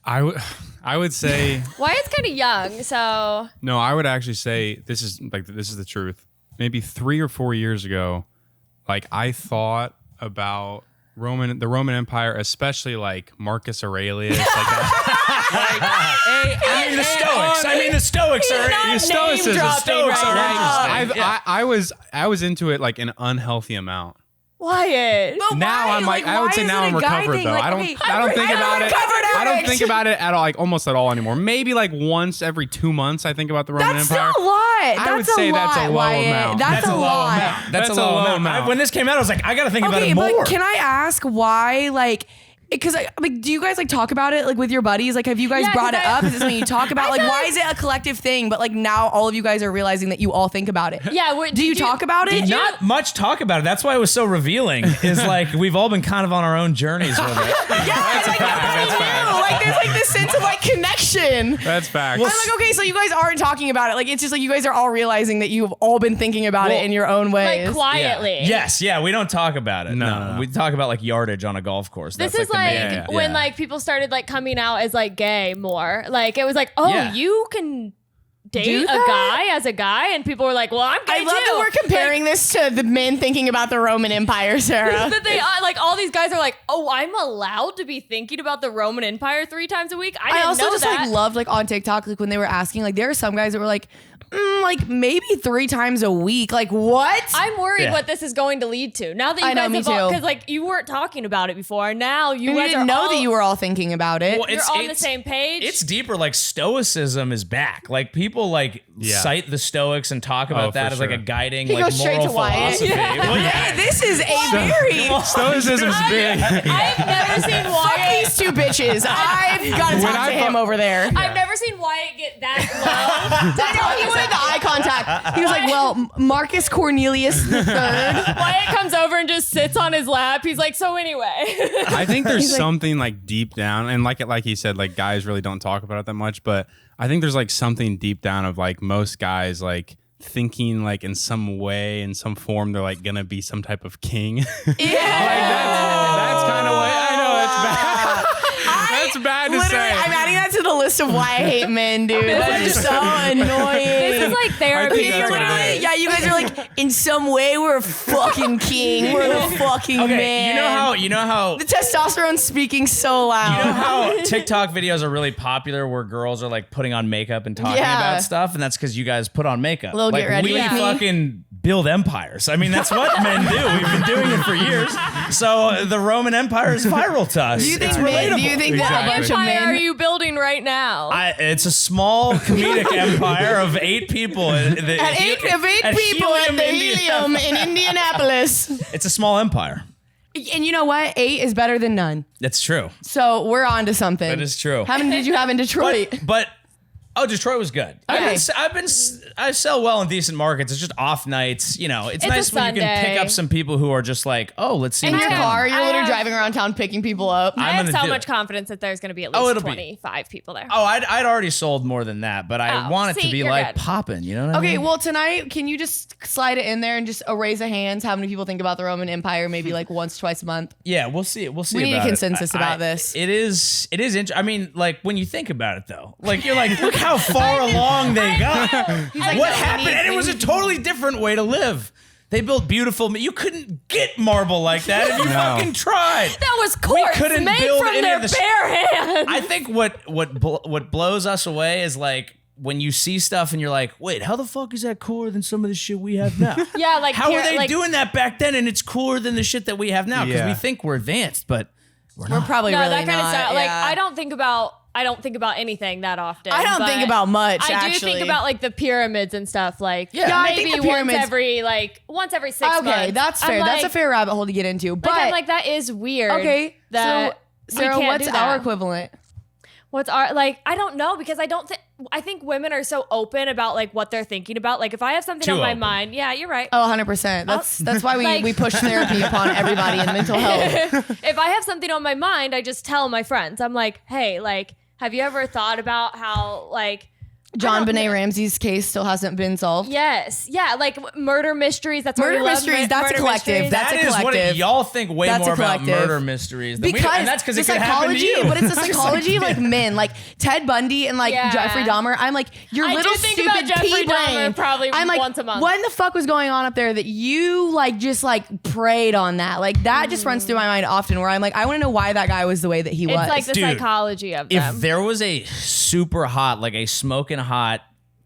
I would say Wyatt's kind of young, so no. I would actually say this is the truth. Maybe 3 or 4 years ago, like I thought about the Roman Empire, especially like Marcus Aurelius. I mean the Stoics. The Stoics are not Stoicism. name-dropping Stoics right are now. interesting. I was into it like an unhealthy amount. Wyatt. But Now why? I'm like I would say now I'm recovered though. I don't think about it. I don't think about it at all, like almost at all anymore. Maybe like once every 2 months I think about the Roman That's Empire. a lot. I would say that's a low amount. That's a lot. That's a low amount. When this came out, I was like, I gotta think about it more. But can I ask why, like, because like, do you guys like talk about it like with your buddies? Like, have you guys brought it up? Is this something you talk about? Like, why is it a collective thing? But like now, all of you guys are realizing that you all think about it. Yeah. Do you talk about it? Not much talk about it. That's why it was so revealing. Is like we've all been kind of on our own journeys with it. Yeah, that's like That's fact. like there's like this sense of like connection. That's fact. I'm like, okay, so you guys aren't talking about it. Like, it's just like you guys are all realizing that you've all been thinking about it in your own ways. Like quietly. Yes, yeah, we don't talk about it. No. We talk about like yardage on a golf course. This That's is like yeah. when like people started like coming out as like gay more. Like it was like, oh, Yeah. you can date Do a that? guy as a guy, and people were like, well, I'm gay I love that we're comparing this to the men thinking about the Roman Empire, Sarah. that they like all these guys are like, oh, I'm allowed to be thinking about the Roman Empire 3 times a week. I didn't also know just that. like loved like on TikTok, like when they were asking, like there are some guys that were like, like maybe 3 times a week. Like what? I'm worried Yeah. what this is going to lead to. Now that you I know, guys me have all, too. because like you weren't talking about it before. Now you And you guys didn't are know all, that you were all thinking about it. Well, you're on the same page. It's deeper. Like stoicism is back. Like people like cite the Stoics and talk about that for as like a sure. guiding He like goes straight moral to Wyatt. philosophy. Well, Hey, this is a very Stoicism's big. I've never seen Fuck Wyatt. these 2 bitches. I've got to When talk I to him thought- over there. I've never seen Wyatt get that I know, he wanted the eye contact. He was like, well, Marcus Cornelius the third. low. Wyatt comes over and just sits on his lap. He's like, so anyway. I think there's something like deep down, and like he said, like guys really don't talk about it that much, but I think there's like something deep down of like most guys like thinking like in some way, in some form, they're like gonna be some type of king. Like that's kind of what I know. It's bad. That's bad to Literally, say. I'm adding that to the list of why I hate men, dude. That is so annoying. This is like therapy. think that's for what it me. is. Yeah, you guys are like, in some way, we're a fucking king. We're the fucking Okay, man. you know how the testosterone's speaking so loud. you know how TikTok videos are really popular where girls are like putting on makeup and talking Yeah. about stuff, and that's because you guys put on makeup. Little like get ready we with me. fucking build empires. I mean, that's what men do. We've been doing it for years. So the Roman Empire is viral to us. do you think It's men? relatable. Do you think that a bunch of Empire are men? you building right now? It's a small comedic empire of 8 people. At 8 people at Helium, the Indiana. Helium in Indianapolis. It's a small empire. And you know what? 8 is better than none. That's true. So we're on to something. That is true. How many did you have in Detroit? But oh, Detroit was good. Okay. I sell well in decent markets. It's just off nights. You know, it's It's nice a when you can pick Sunday. up some people who are just like, oh, let's see In what's your going on. car, you're I literally have- driving around town picking people up. I I'm have gonna so do much it. confidence that there's going to be at Oh, least it'll be- 25 people there. Oh, I'd already sold more than that, but I Oh, want it to see, be you're like good. popping. You know what I Okay, mean? well, tonight, can you just slide it in there and just a raise of hands? How many people think about the Roman Empire maybe like once, twice a month? Yeah, we'll see. We'll see. We need a about it. consensus about this. It is. I mean, like when you think about it, though, like you're like, look how far along they got. What happened? And it was a totally different way to live. They built beautiful. You couldn't get marble like that if you fucking tried. That was quartz couldn't made build from any their of the bare hands. I think what blows us away is like when you see stuff and you're like, wait, how the fuck is that cooler than some of the shit we have now? Yeah, like How here- are they like- doing that back then? And it's cooler than the shit that we have now because Yeah. we think we're advanced, but we're We're not. probably no, really that kind not. of stuff. Like yeah. I don't think about anything that often. I don't but think about much, I do actually. think about like the pyramids and stuff. Like Yeah, I maybe think the pyramids- once every 6 months. Okay, that's I'm fair. That's a like- fair rabbit hole to get into. But Like I'm like that is weird. okay, that so we Sarah, can't what's do that. our equivalent? What's our like? I don't know because I don't think. I think women are so open about like what they're thinking about. Like if I have something Too on my open. mind, yeah, you're right. Oh, 100%. That's why we, Like- we push therapy upon everybody in mental health. If I have something on my mind, I just tell my friends. I'm like, hey, like, have you ever thought about how like John don't- Benet Ramsey's case still hasn't been solved. Yes, yeah, like murder mysteries. That's what Murder we love, mysteries, that's a murder collective. mysteries. That's a That is what collective. y'all think way That's a more about collective. murder mysteries than we do. Because And that's because the it could happen to psychology, you. but it's the Just psychology of like yeah. men, like Ted Bundy and like Yeah. Jeffrey Dahmer. I'm like, your I do little think stupid about Jeffrey pea brain. Dahmer probably I'm like, once a month. what in the fuck was going on up there that you like just like preyed on that? Like that just runs through my mind often. Where I'm like, I want to know why that guy was the way that he was. It's like the Dude, psychology of If them. there was a super hot, like a smoking hot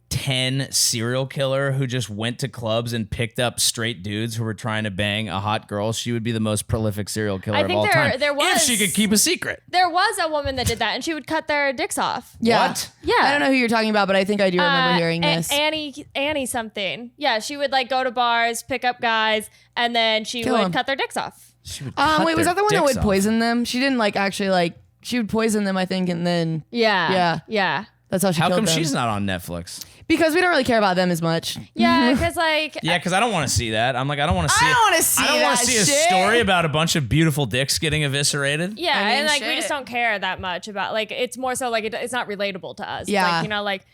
10 serial killer who just went to clubs and picked up straight dudes who were trying to bang a hot girl, she would be the most prolific serial killer I of think all there- time. there if was- she could keep a secret. There was a woman that did that, and she would cut their dicks off. yeah. What? Yeah. I don't know who you're talking about, but I think I do remember hearing this. Annie something. Yeah, she would like go to bars, pick up guys, and then she Kill would 'em. cut their dicks off. She would cut Wait, was their that the one that dicks would off. poison them? She didn't like actually like. She would poison them, I think, and then Yeah. Yeah. that's how she How killed come them. she's not on Netflix? Because we don't really care about them as much. Yeah, because like Yeah, because I don't want to see that. I'm like, I don't want to see. I don't wanna see I don't wanna that see a shit. story about a bunch of beautiful dicks getting eviscerated. yeah, I mean, and like we shit. just don't care that much about like it's more so like it's not relatable to us. It's Yeah. like, you know, like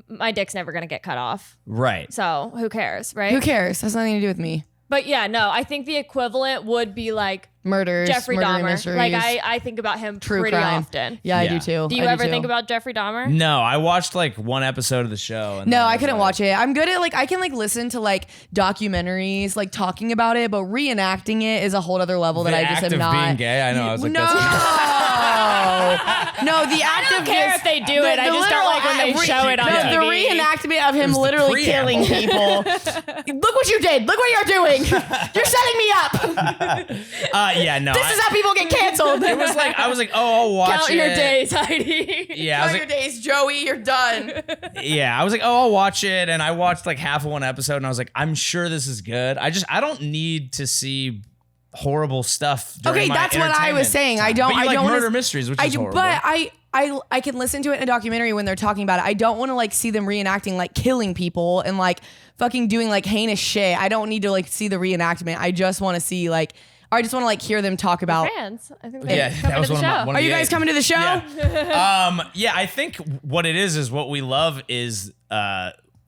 my dick's never gonna get cut off, Right. so who cares, right? Who cares? Has nothing to do with me. But yeah, no, I think the equivalent would be like Murders, Jeffrey murder Dahmer. mysteries. Like I think about him True pretty crime. often. Yeah, I Yeah. do too. Do you ever think about Jeffrey Dahmer? No, I watched like one episode of the show. And No, then I was couldn't like- watch it. I'm good at like I can like listen to like documentaries, like talking about it, but reenacting it is a whole other level that The I just act am of not. being gay. I know. I was like, no, that's no, the act I don't of care just- if they do it. I just don't like when they show it on no, TV. the reenactment of him the literally killing preamble. people. Look what you did. Look what you're doing. You're setting me up. yeah, no. This is how people get canceled. It was like I was like, oh, I'll watch Count it. your days, Heidi. Yeah, I was Count your like, days, Joey. You're done. yeah, I was like, oh, I'll watch it, and I watched like half of one episode, and I was like, I'm sure this is good. I don't need to see horrible stuff. During Okay, my that's what I was entertainment saying. time. I don't. But you I like don't murder wanna, mysteries, which I is do, horrible. but I can listen to it in a documentary when they're talking about it. I don't want to like see them reenacting like killing people and like fucking doing like heinous shit. I don't need to like see the reenactment. I just want to see like. Or I just want to like hear them talk about. Fans. I think they yeah, come that was into the one of show. my. One Are of you the guys eight. coming to the show? Yeah, I think what it is what we love is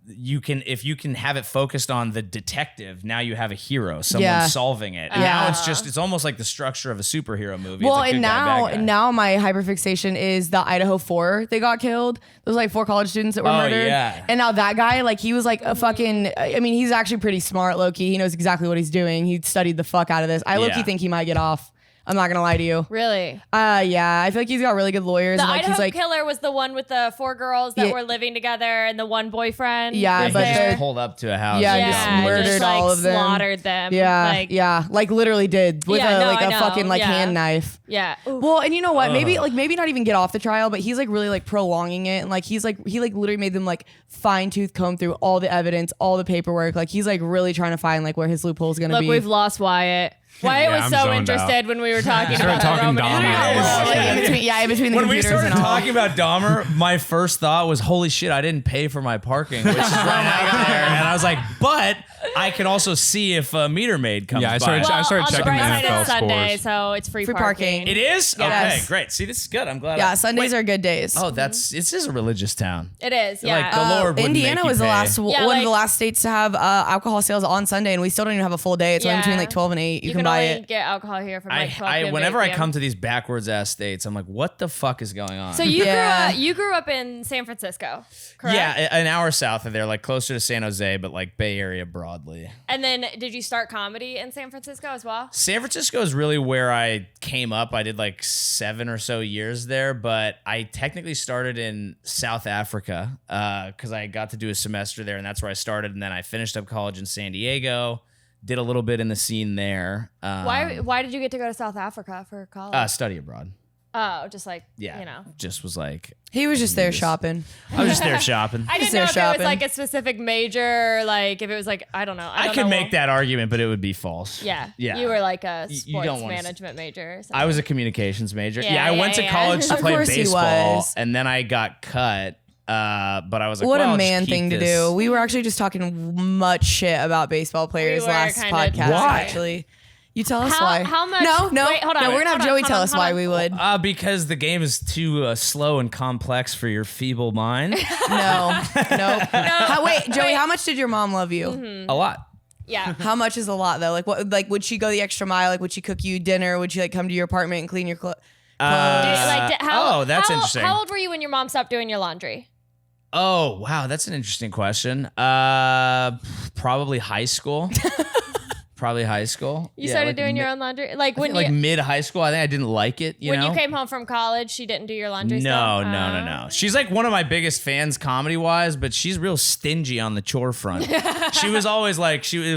you can if you can have it focused on the detective, now you have a hero, someone Yeah. solving it. And now it's almost like the structure of a superhero movie. Well, it's like and good guy, bad guy. now my hyperfixation is the Idaho 4. They got killed. Those like 4 college students that were murdered. Yeah. And now that guy, like he was like a fucking. I mean, he's actually pretty smart, low key. He knows exactly what he's doing. He studied the fuck out of this. I low key Yeah. think he might get off. I'm not gonna lie to you. Really? Yeah, I feel like he's got really good lawyers. The and, like, Idaho he's like, killer was the one with the 4 girls that Yeah. were living together and the one boyfriend. Yeah, was but He there. just pulled up to a house. Yeah, and just got murdered just, like, all of them. slaughtered them. yeah, like literally did with Yeah, a no, like I a know. fucking like Yeah. hand knife. Yeah. Ooh. Well, and you know what? Maybe not even get off the trial, but he's like really like prolonging it, and like he literally made them like fine tooth comb through all the evidence, all the paperwork. Like he's like really trying to find like where his loophole is gonna Look, be. we've lost Wyatt. Wyatt Yeah, was I'm so zoned interested out. when we were talking Started about talking the Roman Dahmer. numerals. Like, in between the When we computers started and all. talking about Dahmer, my first thought was, holy shit, I didn't pay for my parking, which is right out there. And I was like, but I can also see if a meter maid comes Yeah, I by. started- Well, started on checking the the bright side, NFL it's Sunday, scores. so it's free Free parking. parking. It is? Yes. Okay, great. See, this is good. I'm glad. Yeah, Sundays Wait. are good days. Oh, this is a religious town. It is, yeah. Like the Lord wouldn't Indiana make you was the pay. last Yeah, one of like- the last states to have alcohol sales on Sunday, and we still don't even have a full day. It's only between like 12 and 8. You can buy only it. get alcohol here from like 12 p.m. to Whenever 8 I p.m. come to these backwards ass states, I'm like, what the fuck is going on? So you Yeah. grew up in San Francisco, correct? yeah, an hour south of there, like closer to San Jose, but like Bay Area broadly. And then did you start comedy in San Francisco as well? San Francisco is really where I came up. I did like 7 or so years there, but I technically started in South Africa because I got to do a semester there, and that's where I started. And then I finished up college in San Diego, did a little bit in the scene there. Why did you get to go to South Africa for college? Study abroad. Oh, just like, Yeah, you know. just was like, He was just there shopping. I was just there shopping. I didn't there know if it shopping. was like a specific major, like if it was like, I don't know. I could make that argument, but it would be false. Yeah. Yeah. You were like a You sports don't wanna management major. Or something. I was a communications major. Yeah, Yeah, I went to yeah. college to Of play course he baseball, was. and then I got cut. But I was like, What well, a I'll just man keep thing to this. do. We were actually just talking much shit about baseball players were last kinda podcast. Why? Actually, you tell us How- why. how much- No, wait, hold on. no. We're gonna have Hold on, Joey hold tell on, us hold why on. we would. Because the game is too slow and complex for your feeble mind. No, nope. Wait, Joey, how much did your mom love you? Mm-hmm. A lot. Yeah. How much is a lot though? Like what? Like would she go the extra mile? Like would she cook you dinner? Would she like come to your apartment and clean your clothes? Oh, that's interesting. How old were you when your mom stopped doing your laundry? Oh, wow, that's an interesting question. Probably high school. Probably high school. You started doing your own laundry? Like when like you mid high school. I think I didn't like it. You when know? you came home from college, she didn't do your laundry No, still? no. She's like one of my biggest fans comedy wise, but she's real stingy on the chore front. She was always like, it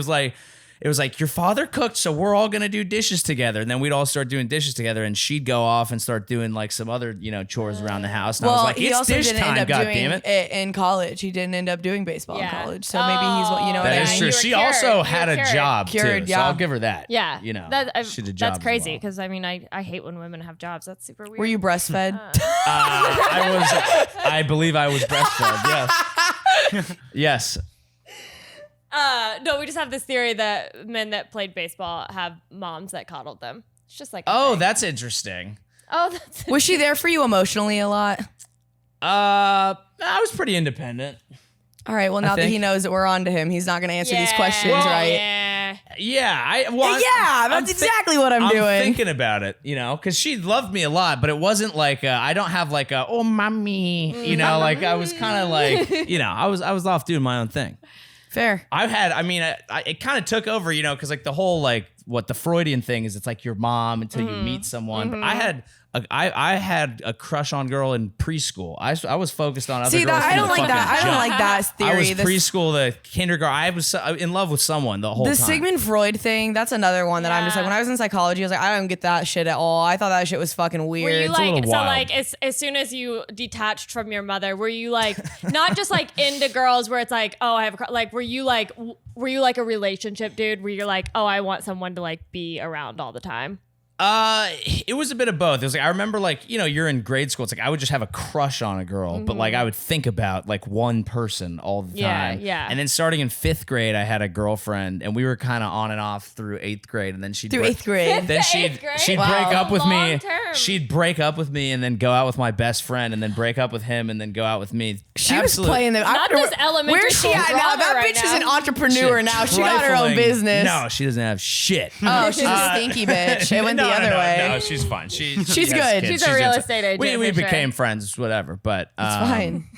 was like, your father cooked, so we're all gonna do dishes together. And then we'd all start doing dishes together, and she'd go off and start doing like some other, chores around the house. And I was like, he it's also dish didn't time, end up God doing damn it. in college. He didn't end up doing baseball Yeah. in college. So maybe he's what That I is mean? true. You were She cured. also You had were a cured. job Cured, too, yeah. so I'll give her that. Yeah. she had a job. That's as crazy well. because I mean I hate when women have jobs. That's super weird. Were you breastfed? I believe I was breastfed. Yes. Yes. No, we just have this theory that men that played baseball have moms that coddled them. It's just like That's interesting. that's Was she there for you emotionally a lot? I was pretty independent. All right. Well, now that think- he knows that we're on to him, he's not going to answer these questions, well, right? Yeah. That's exactly what I'm doing. I'm thinking about it, because she loved me a lot, but it wasn't like I don't have like oh mommy, like I was kind of like I was off doing my own thing. Fair. It kind of took over, because like the whole like what the Freudian thing is, it's like your mom until you meet someone. But I had a crush on girl in preschool. I was focused on other girls. I don't like that. I don't like that theory. I was preschool to kindergarten. I was in love with someone the whole time. The Sigmund Freud thing, that's another one that I'm just like, when I was in psychology, I was like, I don't get that shit at all. I thought that shit was fucking weird. Were you It's a little like, so wild. like as soon as you detached from your mother, were you like not just like into girls where it's like, oh, I have like, were you like a relationship dude where you're like, oh, I want someone to like be around all the time? It was a bit of both. It was like I remember like you're in grade school. It's like I would just have a crush on a girl, but like I would think about like one person all the time. Yeah. And then starting in 5th grade, I had a girlfriend, and we were kind of on and off through 8th grade, and then she'd Through 8th grade. Then she'd break up with me. Long term. She'd break up with me and then go out with my best friend, and then break up with him and then go out with me. She was playing the. Not this elementary Where's she school at now? drama That right bitch is now. an entrepreneur now. She got her own Trifling. business. No, she doesn't have shit. Oh, she's a stinky bitch. It went the other way. No, she's fine. She's good. kids. She's a real into- estate agent, We for sure. became friends, whatever. But It's fine.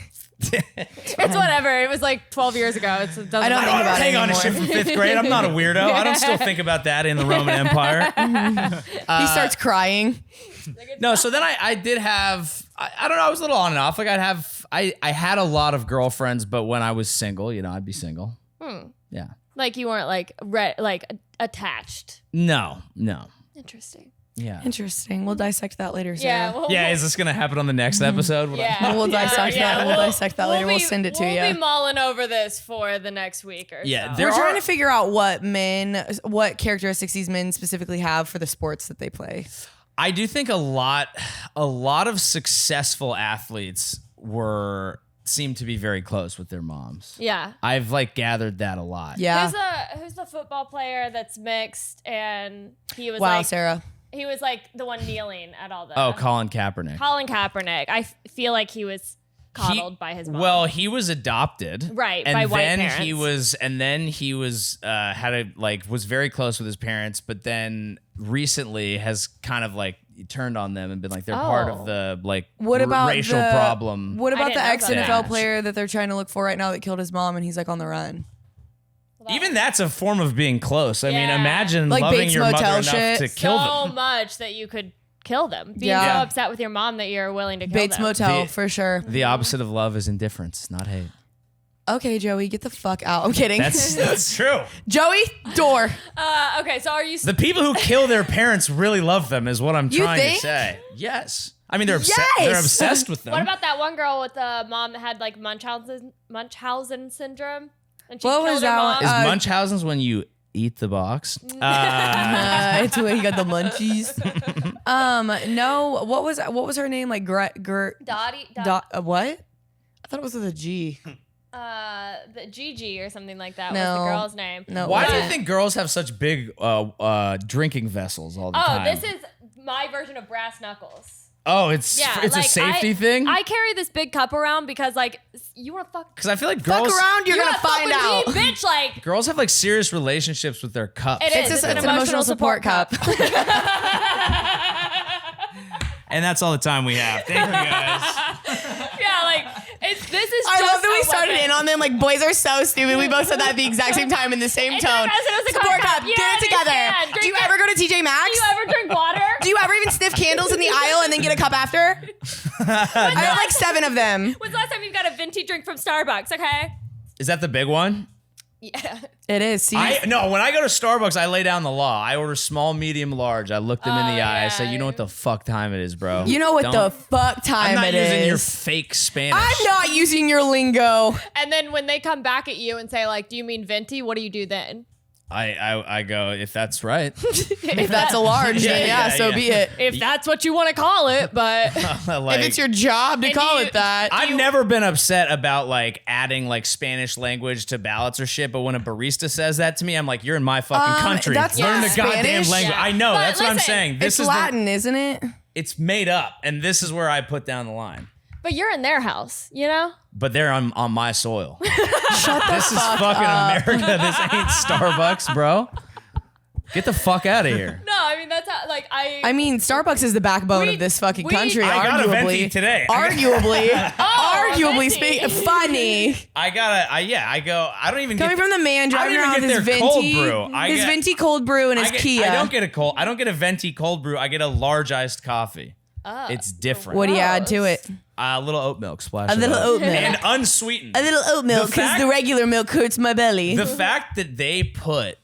It's whatever. It was like 12 years ago. It doesn't I don't matter. think about it hang on to anymore. shit from 5th grade. I'm not a weirdo. I don't still think about that in the Roman Empire. He starts crying. No, so then I did have I don't know, I was a little on and off. Like I had a lot of girlfriends, but when I was single, I'd be single. Yeah. Like you weren't like attached. No. Interesting. Yeah. Interesting. We'll dissect that later, Sarah. Yeah. Well, Yeah, is this gonna happen on the next episode? Yeah. We'll dissect that. We'll dissect that later. We'll send it to We'll you. be mulling over this for the next week or Yeah, so. We're trying to figure out what characteristics these men specifically have for the sports that they play. I do think a lot of successful athletes seem to be very close with their moms. Yeah. I've like gathered that a lot. Yeah. Who's the football player that's mixed and he was Wow, like Sarah. he was like the one kneeling at all the Oh, Colin Kaepernick. Colin Kaepernick. I feel like he was coddled by his mom. Well, he was adopted, Right, And by white then parents. he was was very close with his parents, but then recently has kind of like turned on them and been like they're part of the like What about racial the problem. What about didn't the know ex about NFL that. player that they're trying to look for right now that killed his mom and he's like on the run? Even that's a form of being close. I mean, Yeah. imagine Like loving Bates your mother Motel enough shit. to kill so them. much that you could kill them. Being Yeah. so upset with your mom that you're willing to kill Bates them. Motel, The- for sure. The opposite of love is indifference, not hate. Okay, Joey, get the fuck out. I'm kidding. That's true. Joey, door. Okay, so are you The people who kill their parents really love them, is what I'm You trying think? to say. Yes. I mean, they're Yes! they're obsessed with them. What about that one girl with the mom that had like Munchausen syndrom? And she What killed was her that mom? one? Is Munchausen's when you eat the box? It's when he got the munchies. No. What was her name? Like Dottie, what? I thought it was with a G. the Gigi or something like that No. was the girl's name. No. Why do you Yeah. think girls have such big drinking vessels all the Oh, time? this is my version of brass knuckles. Oh, it's Yeah, it's like, a safety thing? I carry this big cup around because like you want to fuck. Because I feel like Fuck girls around, you're gonna wanna fuck find with out. me, bitch. Like girls have like serious relationships with their cups. it is. It's It's an emotional support cup. And that's all the time we have. Thank you guys. yeah, like this is. I just love that we a started weapon. in on them. Like, boys are so stupid. We both said that at the exact same time in the same It's tone. like, it was a Support cup. cup. Yeah, Get it they together. can. Do Drink you it. ever go to TJ Maxx? Do you ever drink water? Do you ever even sniff candles in the aisle and then get a cup after? I have like 7 of them. When's the last time you got a venti drink from Starbucks? Okay. Is that the big one? Yeah. It is. See, No, when I go to Starbucks, I lay down the law. I order small, medium, large. I look them in the eye. I say, yeah. you know what the fuck time it is, bro. you know what Don't- the fuck time I'm not it using is. your fake Spanish. I'm not using your lingo. And then when they come back at you and say like, "Do you mean venti?" What do you do then? I go, if that's right. If that's a large, then Yeah, so yeah. be it. If that's what you want to call it, but Like, If it's your job to And call you- it that. I've never been upset about like adding like Spanish language to ballots or shit, but when a barista says that to me, I'm like, you're in my fucking country. that's Learn not the goddamn Spanish. language. Yeah. I know, But that's what I'm listen, saying. This It's is Latin, isn't it? it's made up, and this is where I put down the line. you're in their house, you know. But they're on my soil. Shut the This is fuck fucking up. America. This ain't Starbucks, bro. Get the fuck out of here. No, I mean that's how. Like I mean, Starbucks is the backbone of this fucking country. I got a venti Arguably. today. Arguably speaking, funny. I don't even Coming get from the man I don't driving even around get with his their cold venti, brew. his venti cold brew and his Kia. I don't get a venti cold brew. I get a large iced coffee. It's different. What do you add to it? A little oat milk splash. A little oat milk. And unsweetened. A little oat milk because the regular milk hurts my belly. The fact that they put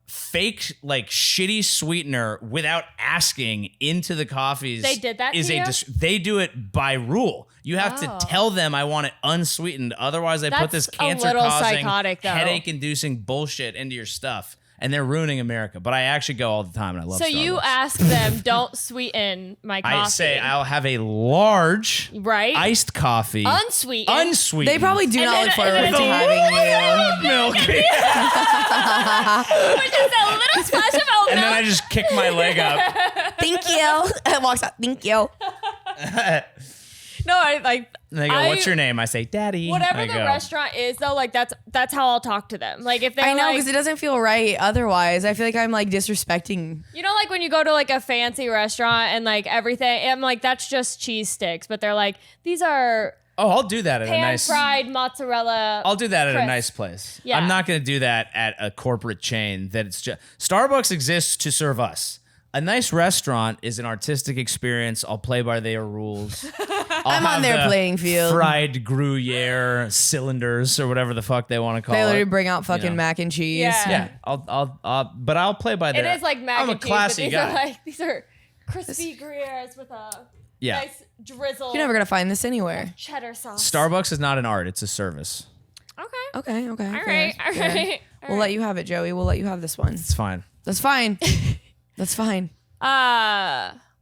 fake, like, shitty sweetener without asking into the coffees. They did that is to you? They do it by rule. You have to tell them I want it unsweetened. Otherwise, they put this That's a little cancer-causing, psychotic, though. headache-inducing bullshit into your stuff. And they're ruining America. But I actually go all the time, and I love So Starbucks. you ask them, don't sweeten my coffee. I say I'll have a large Right? iced coffee. Unsweetened. Unsweetened. They probably do not then- look forward and to then- having you. oat milk. With just a little splash of oat And then milk. I just kick my leg up. Thank you. Walks out. Thank you. No, I like. And they go, what's your name? I say, Daddy. Whatever I the go, restaurant is, though, like that's how I'll talk to them. Like if they're I know like, because it doesn't feel right otherwise. I feel like I'm like disrespecting. you know, like when you go to like a fancy restaurant and like everything, I'm like, that's just cheese sticks, but they're like, these are Oh, I'll do that at a nice. pan-fried mozzarella. I'll do that at a crisp. nice place. Yeah. I'm not going to do that at a corporate chain. That it's just Starbucks exists to serve us. A nice restaurant is an artistic experience. I'll play by their rules. I'm on their playing field. Fried Gruyere cylinders or whatever the fuck they want to call They literally it. bring out fucking mac and cheese. Yeah. Yeah, but I'll play by It their. is like mac I'm a and cheese, but classy these guy. are like these are crispy Gruyères with a nice drizzle. You're never gonna find this anywhere. cheddar sauce. Starbucks is not an art; it's a service. Okay. Okay. All fair, right. All fair. right. We'll let you have it, Joey. We'll let you have this one. It's fine. That's fine. That's fine.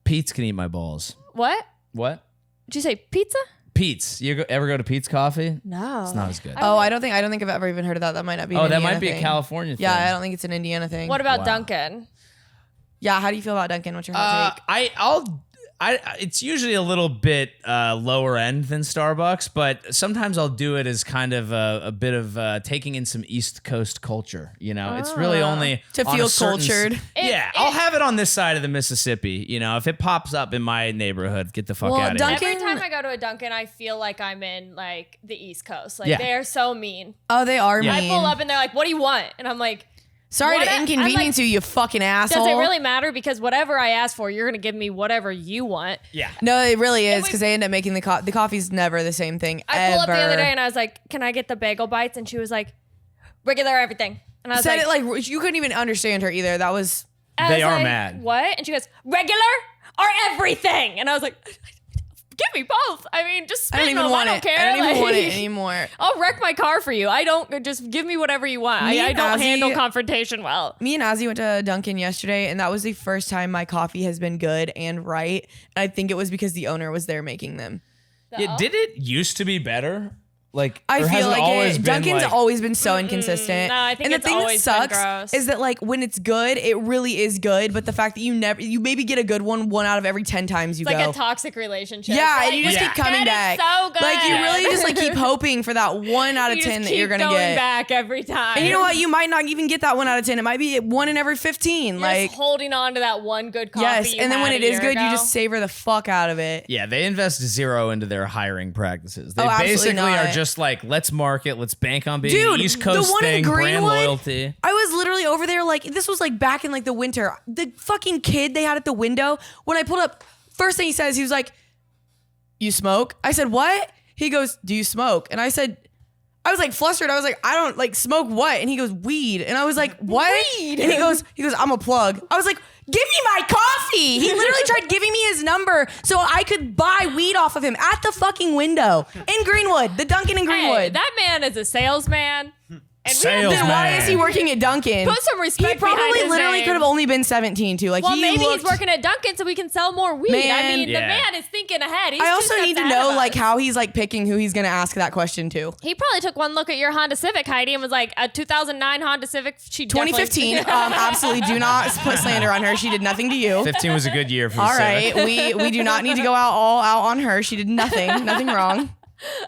Pete's can eat my balls. What? What? Did you say pizza? Pete's. Ever go to Pete's Coffee? No. It's not as good. Oh, I don't think I've ever even heard of that. That might not be. Oh, an that Indiana might be thing. a California thing. Yeah, I don't think it's an Indiana thing. What about Wow. Dunkin'? Yeah, how do you feel about Dunkin'? What's your hot take? It's usually a little bit lower end than Starbucks, but sometimes I'll do it as kind of a bit of taking in some East Coast culture. You know, it's really only To on a feel certain cultured. I'll have it on this side of the Mississippi. You know, if it pops up in my neighborhood, get the fuck Well, out of Dunkin'- here. Every time I go to a Dunkin', I feel like I'm in like the East Coast. Like Yeah. they're so mean. Oh, they are Yeah. I mean. pull up and they're like, "What do you want?" And I'm like, Sorry What to I'm inconvenience like, you, you fucking asshole. "Does it really matter? Because whatever I ask for, you're gonna give me whatever you want." Yeah. No, it really is And we- because they end up making the coffee's never the same thing. I pull up the other ever. day and I was like, "Can I get the bagel bites?" And she was like, "Regular everything." And I was Said like, it like you couldn't even understand her either. That was I They was are like, mad. What? And she goes, "Regular or everything?" And I was like, "Give me both. I mean, just I spit don't even them. want I it. don't care. I don't even Like, want it anymore. I'll wreck my car for you. I don't just give me whatever you want. Me I and don't Ozzy- handle confrontation well." Me and Ozzy went to Dunkin' yesterday, and that was the first time my coffee has been good and right. And I think it was because the owner was there making them. Yeah, did it used to be better? Like, I or has feel it like always it. been Dunkin's like, always been so inconsistent. No, I think and the it's thing that always been sucks gross. is that like when it's good, it really is good. But the fact that you maybe get a good one out of every 10 times you It's go. like a toxic relationship. Yeah, Like, and you just Yeah. keep coming that is back. so good. Like you really just like keep hoping for that 1 out of You 10 just that you're keep gonna going get. back every time. And you know what? You might not even get that 1 out of 10. It might be 1 in every 15. You're like just holding on to that one good coffee. yes, you and then when had it a is year good, you ago. just savor the fuck out of it. Yeah, they invest zero into their hiring practices. They Oh, absolutely basically not. are just like, let's market, let's bank on being Dude, an East the Coast one in thing, brand Greenwood, loyalty. I was literally over there like this was like back in like the winter. The fucking kid they had at the window, when I pulled up, first thing he says, he was like, "You smoke?" I said, "What?" He goes, "Do you smoke?" And I said, I was like flustered. I was like, "I don't like smoke what?" And he goes, "Weed." And I was like, "What?" Weed. And he goes, "I'm a plug." I was like, "Give me my coffee." He literally tried giving me his number so I could buy weed off of him at the fucking window in Greenwood, the Dunkin' in Hey, Greenwood. that man is a salesman. And Salesman. Then why is he working at Dunkin'? Put some respect He probably behind his literally name. could have only been 17 too. Like Well, he maybe looked, he's working at Dunkin' so we can sell more weed. I Man. mean, Yeah. the man is thinking ahead. He's I two also steps need to ahead know of like us. how he's like picking who he's gonna ask that question to. He probably took one look at your Honda Civic, Heidi, and was like, a 2009 Honda Civic. She 2015. Absolutely do not put slander on her. She did nothing to you. 15 was a good year for the All Civic. right, we do not need to go all out on her. She did nothing wrong.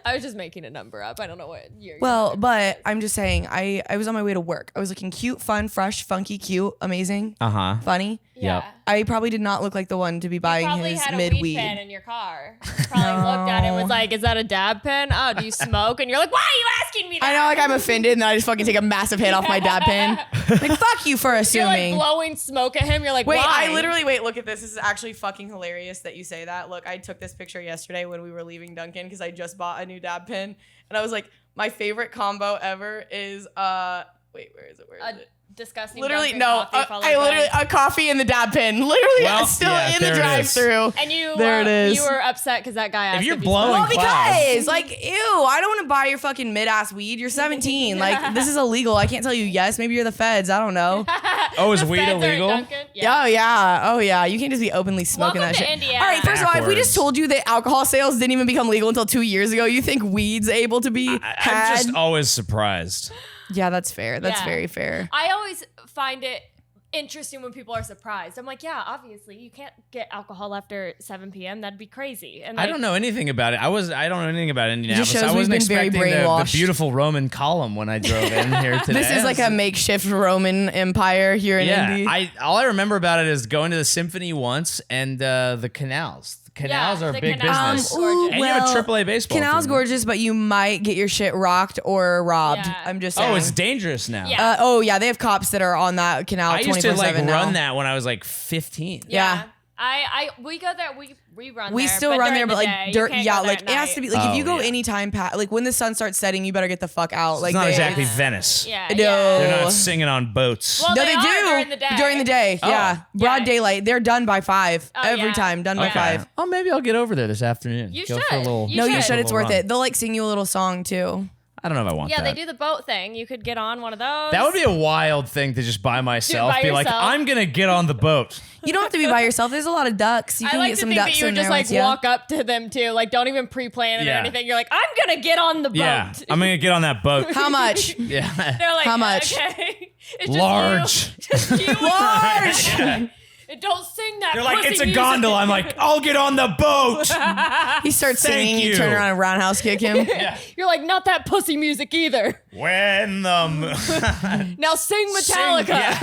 I was just making a number up. I don't know what year. Well, but I'm just saying, I was on my way to work. I was looking cute, fun, fresh, funky, cute, amazing, funny. Yeah. I probably did not look like the one to be buying probably his had a mid weed weed. pen in your car. Probably looked at it and was like, "Is that a dab pen? Oh, do you smoke?" And you're like, "Why are you asking me that?" I know, like I'm offended, and then I just fucking take a massive hit off my dab pen. Like, fuck you for You're assuming. like blowing smoke at him. You're like, Wait, why? I literally look at this. This is actually fucking hilarious that you say that. Look, I took this picture yesterday when we were leaving Dunkin' because I just bought a new dab pen, and I was like, my favorite combo ever is wait, where is it? Disgusting. Literally, Dunkin' no. coffee followed I by- literally a coffee in the dab pen. Literally, Well, still yeah, in the there it is. drive-through. And you, There it is. You were upset because that guy asked If you're you blowing Well, clouds. because like, ew, I don't want to buy your fucking mid-ass weed. You're 17. Like, this is illegal. I can't tell you yes. Maybe you're the feds. I don't know. Oh, is weed Feds are at illegal? Dunkin'? Oh yeah. You can't just be openly smoking Welcome that to shit. Indiana. All right, first of all, if we just Backwards. told you that alcohol sales didn't even become legal until 2 years ago, you think weed's able to be I'm had? just always surprised. Yeah, that's fair. That's Yeah. very fair. I always find it interesting when people are surprised. I'm like, yeah, obviously you can't get alcohol after 7 p.m. That'd be crazy. And I like, don't know anything about it. I don't know anything about Indianapolis. shows I we've wasn't been very expecting the brainwashed. beautiful Roman column when I drove in here today. This is like a makeshift Roman empire here in Indy. all I remember about it is going to the symphony once and the canals. Canals Yeah, are the big canals business. are gorgeous. And you have a AAA baseball Canal's team. gorgeous, but you might get your shit rocked or robbed. Yeah. I'm just saying. Oh, it's dangerous now. Yeah. Oh yeah, they have cops that are on that canal. I used to 24/7 now. run that when I was like 15. Yeah. We go there. We run. We there, still run during there, but the like day, you dirt. can't Yeah, go there like at it has to be like if Oh, you go yeah. anytime like when the sun starts setting, you better get the fuck out. It's Like not they- exactly Venice. Yeah. No. yeah. They're not singing on boats. Well, No, they they are do during the day. During the day, Oh. yeah, broad Yeah. daylight. They're done by 5 Oh, every yeah. time. Done by Okay. 5. Oh, maybe I'll get over there this afternoon. You Go should. For a little, You No, you should. should. It's Little worth run. it. They'll like sing you a little song too. I don't know if I want Yeah, that. they do the boat thing. You could get on one of those. That would be a wild thing to just by myself. by Be like, yourself. I'm gonna get on the boat. You don't have to be by yourself. There's a lot of ducks. You I can like get to some think ducks that you would in just there like with ya. walk up to them too. Like, don't even pre-plan it or Yeah. anything. You're like, I'm gonna get on the boat. Yeah, I'm gonna get on that boat. How much? Yeah, They're like, How much? Okay. It's just large. you. Just you. Large. And don't sing that. They're like, pussy it's a music. gondola. I'm like, I'll get on the boat. He starts Thank singing. You you. turn around and roundhouse kick him. You're like, not that pussy music either. When the Now sing Metallica.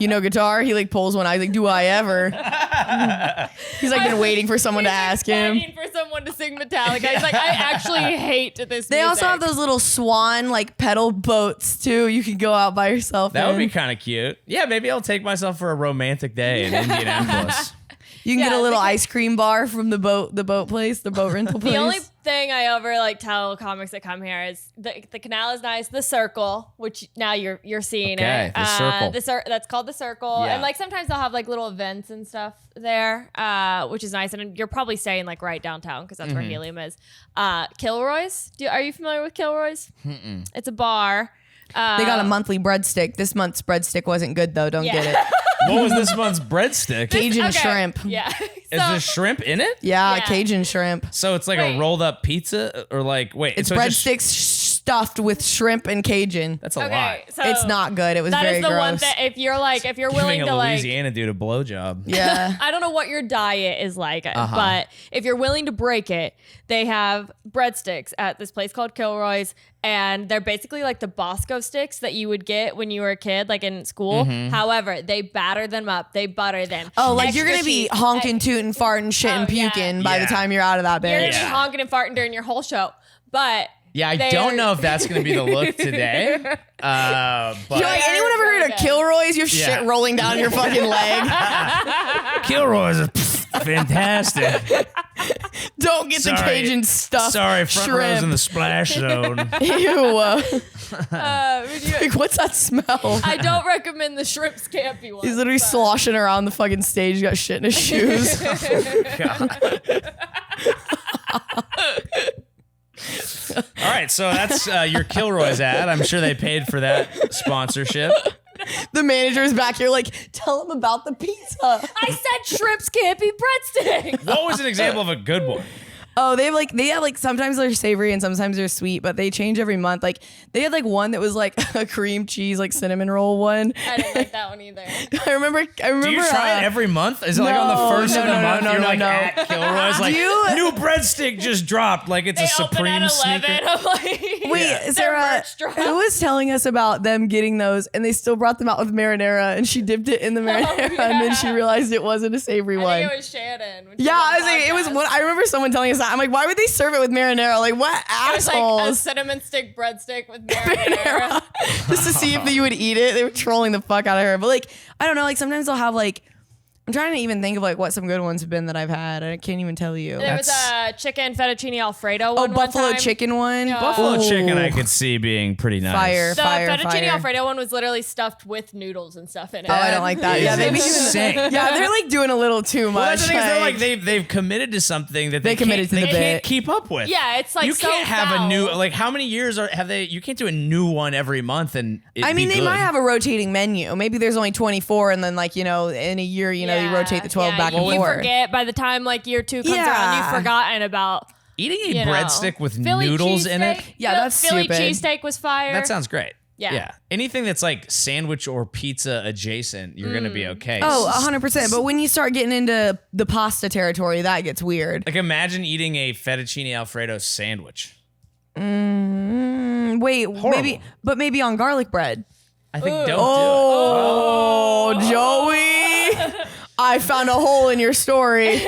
You know guitar? He like pulls one eye. He's like, do I ever? He's like been waiting for someone to ask him. Waiting for someone to sing Metallica. He's like, I actually hate this. They also music. have those little swan like pedal boats too. You can go out by yourself. that would be in. kind of cute. Yeah, maybe I'll take myself for a romantic day in Indianapolis. You can get Yeah, a little because- ice cream bar from the boat place, the boat rental place. The only thing I ever like tell comics that come here is the canal is nice. The circle, which now you're seeing Okay, it. the circle. That's called the circle. Yeah. And like sometimes they'll have like little events and stuff there, which is nice. And you're probably staying like right downtown because that's where Helium is. Kilroy's. Are you familiar with Kilroy's? It's a bar. They got a monthly breadstick. This month's breadstick wasn't good though. Don't get it. What was this month's breadstick? Cajun Okay, shrimp. Yeah. Is So- there shrimp in it? Yeah, Yeah. Cajun shrimp. So it's like Wait. a rolled up pizza, or like wait, It's so just- breadsticks stuffed with shrimp and Cajun. That's a lot. Okay, so It's not good. It was that very is the gross. one that if you're willing Giving to a like. Louisiana dude a blowjob. Yeah. I don't know what your diet is like, Uh-huh. but if you're willing to break it, they have breadsticks at this place called Kilroy's, and they're basically like the Bosco sticks that you would get when you were a kid, like in school. However, they batter them up, they butter them. Oh, like you're Extra gonna be cheese. honking, tooting, farting, shitting, Oh, yeah. puking by the Yeah. time you're out of that You're bitch. gonna be honking and farting during your whole show, but Yeah, I they're- don't know if that's gonna be the look today. But You're like, anyone ever heard of Okay. Kilroy's? You have Yeah. shit rolling down your fucking leg. Kilroy's is fantastic. Don't get the Sorry. Cajun stuff. Sorry, front rows in shrimp. the splash zone. Ew. would you- Like, what's that smell? I don't recommend the shrimp scampi one. He's literally but- sloshing around the fucking stage. He's got shit in his shoes. All right, so that's your Kilroy's ad. I'm sure they paid for that sponsorship. The manager's back here like, tell him about the pizza. I said shrimp scampi breadstick. What was an example of a good one? Oh, they have like sometimes they're savory and sometimes they're sweet, but they change every month. Like they had like one that was like a cream cheese like cinnamon roll one. I didn't like that one either. I remember. Do you try it every month? Is it like on the first of the month? You're like at Kilroy's, like new breadstick just dropped, like it's a Supreme sneaker. I'm like, Wait, Sarah, who was telling us about them getting those and they still brought them out with marinara and she dipped it in the marinara and then she realized it wasn't a savory one. I think it was Shannon. Yeah, I was like, it was one. I remember someone telling us that. I'm like, why would they serve it with marinara? Like, what assholes? It was like a cinnamon stick breadstick with marinara. Just to see if you would eat it. They were trolling the fuck out of her. But like, I don't know. Like sometimes they'll have like, I'm trying to even think of like what some good ones have been that I've had. I can't even tell you. There was a chicken fettuccine Alfredo one. Oh, buffalo time. chicken one. Yeah. Buffalo chicken I could see being pretty nice. The fettuccine Alfredo one was literally stuffed with noodles and stuff in it. Oh, I don't like that. Yeah, they're like doing a little too much. Well, that's the thing. They're like they've committed to something that they can't keep up with. Yeah, it's like you can't have a new like how many years have they? You can't do a new one every month and I mean they might have a rotating menu. Maybe there's only 24 and then like in a year you rotate the 12 back and forth. You forget by the time like year 2 comes around, you've forgotten about eating a breadstick with Philly noodles in it. Yeah, that's Philly stupid. cheesesteak was fire. That sounds great. Yeah. Anything that's like sandwich or pizza adjacent, you're gonna be okay. Oh, 100%. But when you start getting into the pasta territory, that gets weird. Like imagine eating a fettuccine Alfredo sandwich. Wait, maybe on garlic bread. I think don't do it. Oh, Joey. I found a hole in your story.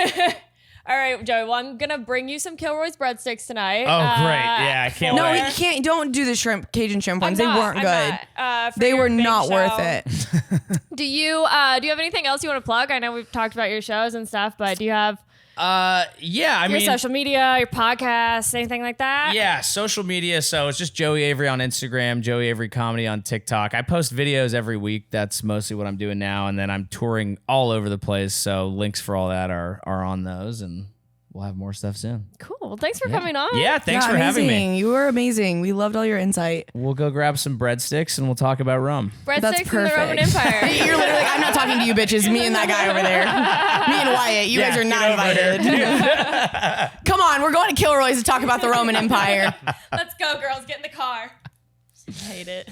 All right, Joey. Well, I'm gonna bring you some Kilroy's breadsticks tonight. Oh, great! Yeah, I can't No, wait. you can't. Don't do the Cajun shrimp ones. They weren't good. They were not worth it. Do you have anything else you want to plug? I know we've talked about your shows and stuff, but do you have yeah, I your mean, social media, your podcast, anything like that? Yeah, social media. So it's just Joey Avery on Instagram, Joey Avery Comedy on TikTok. I post videos every week. That's mostly what I'm doing now. And then I'm touring all over the place. So links for all that are on those. And we'll have more stuff soon. Cool. Well, thanks for coming on. Yeah, thanks for having me. You were amazing. We loved all your insight. We'll go grab some breadsticks and we'll talk about rum. Breadsticks in the Roman Empire. You're literally like, I'm not talking to you bitches. Me and that guy over there. Me and Wyatt. You guys are not invited. Come on, we're going to Kilroy's to talk about the Roman Empire. Let's go, girls. Get in the car. I hate it.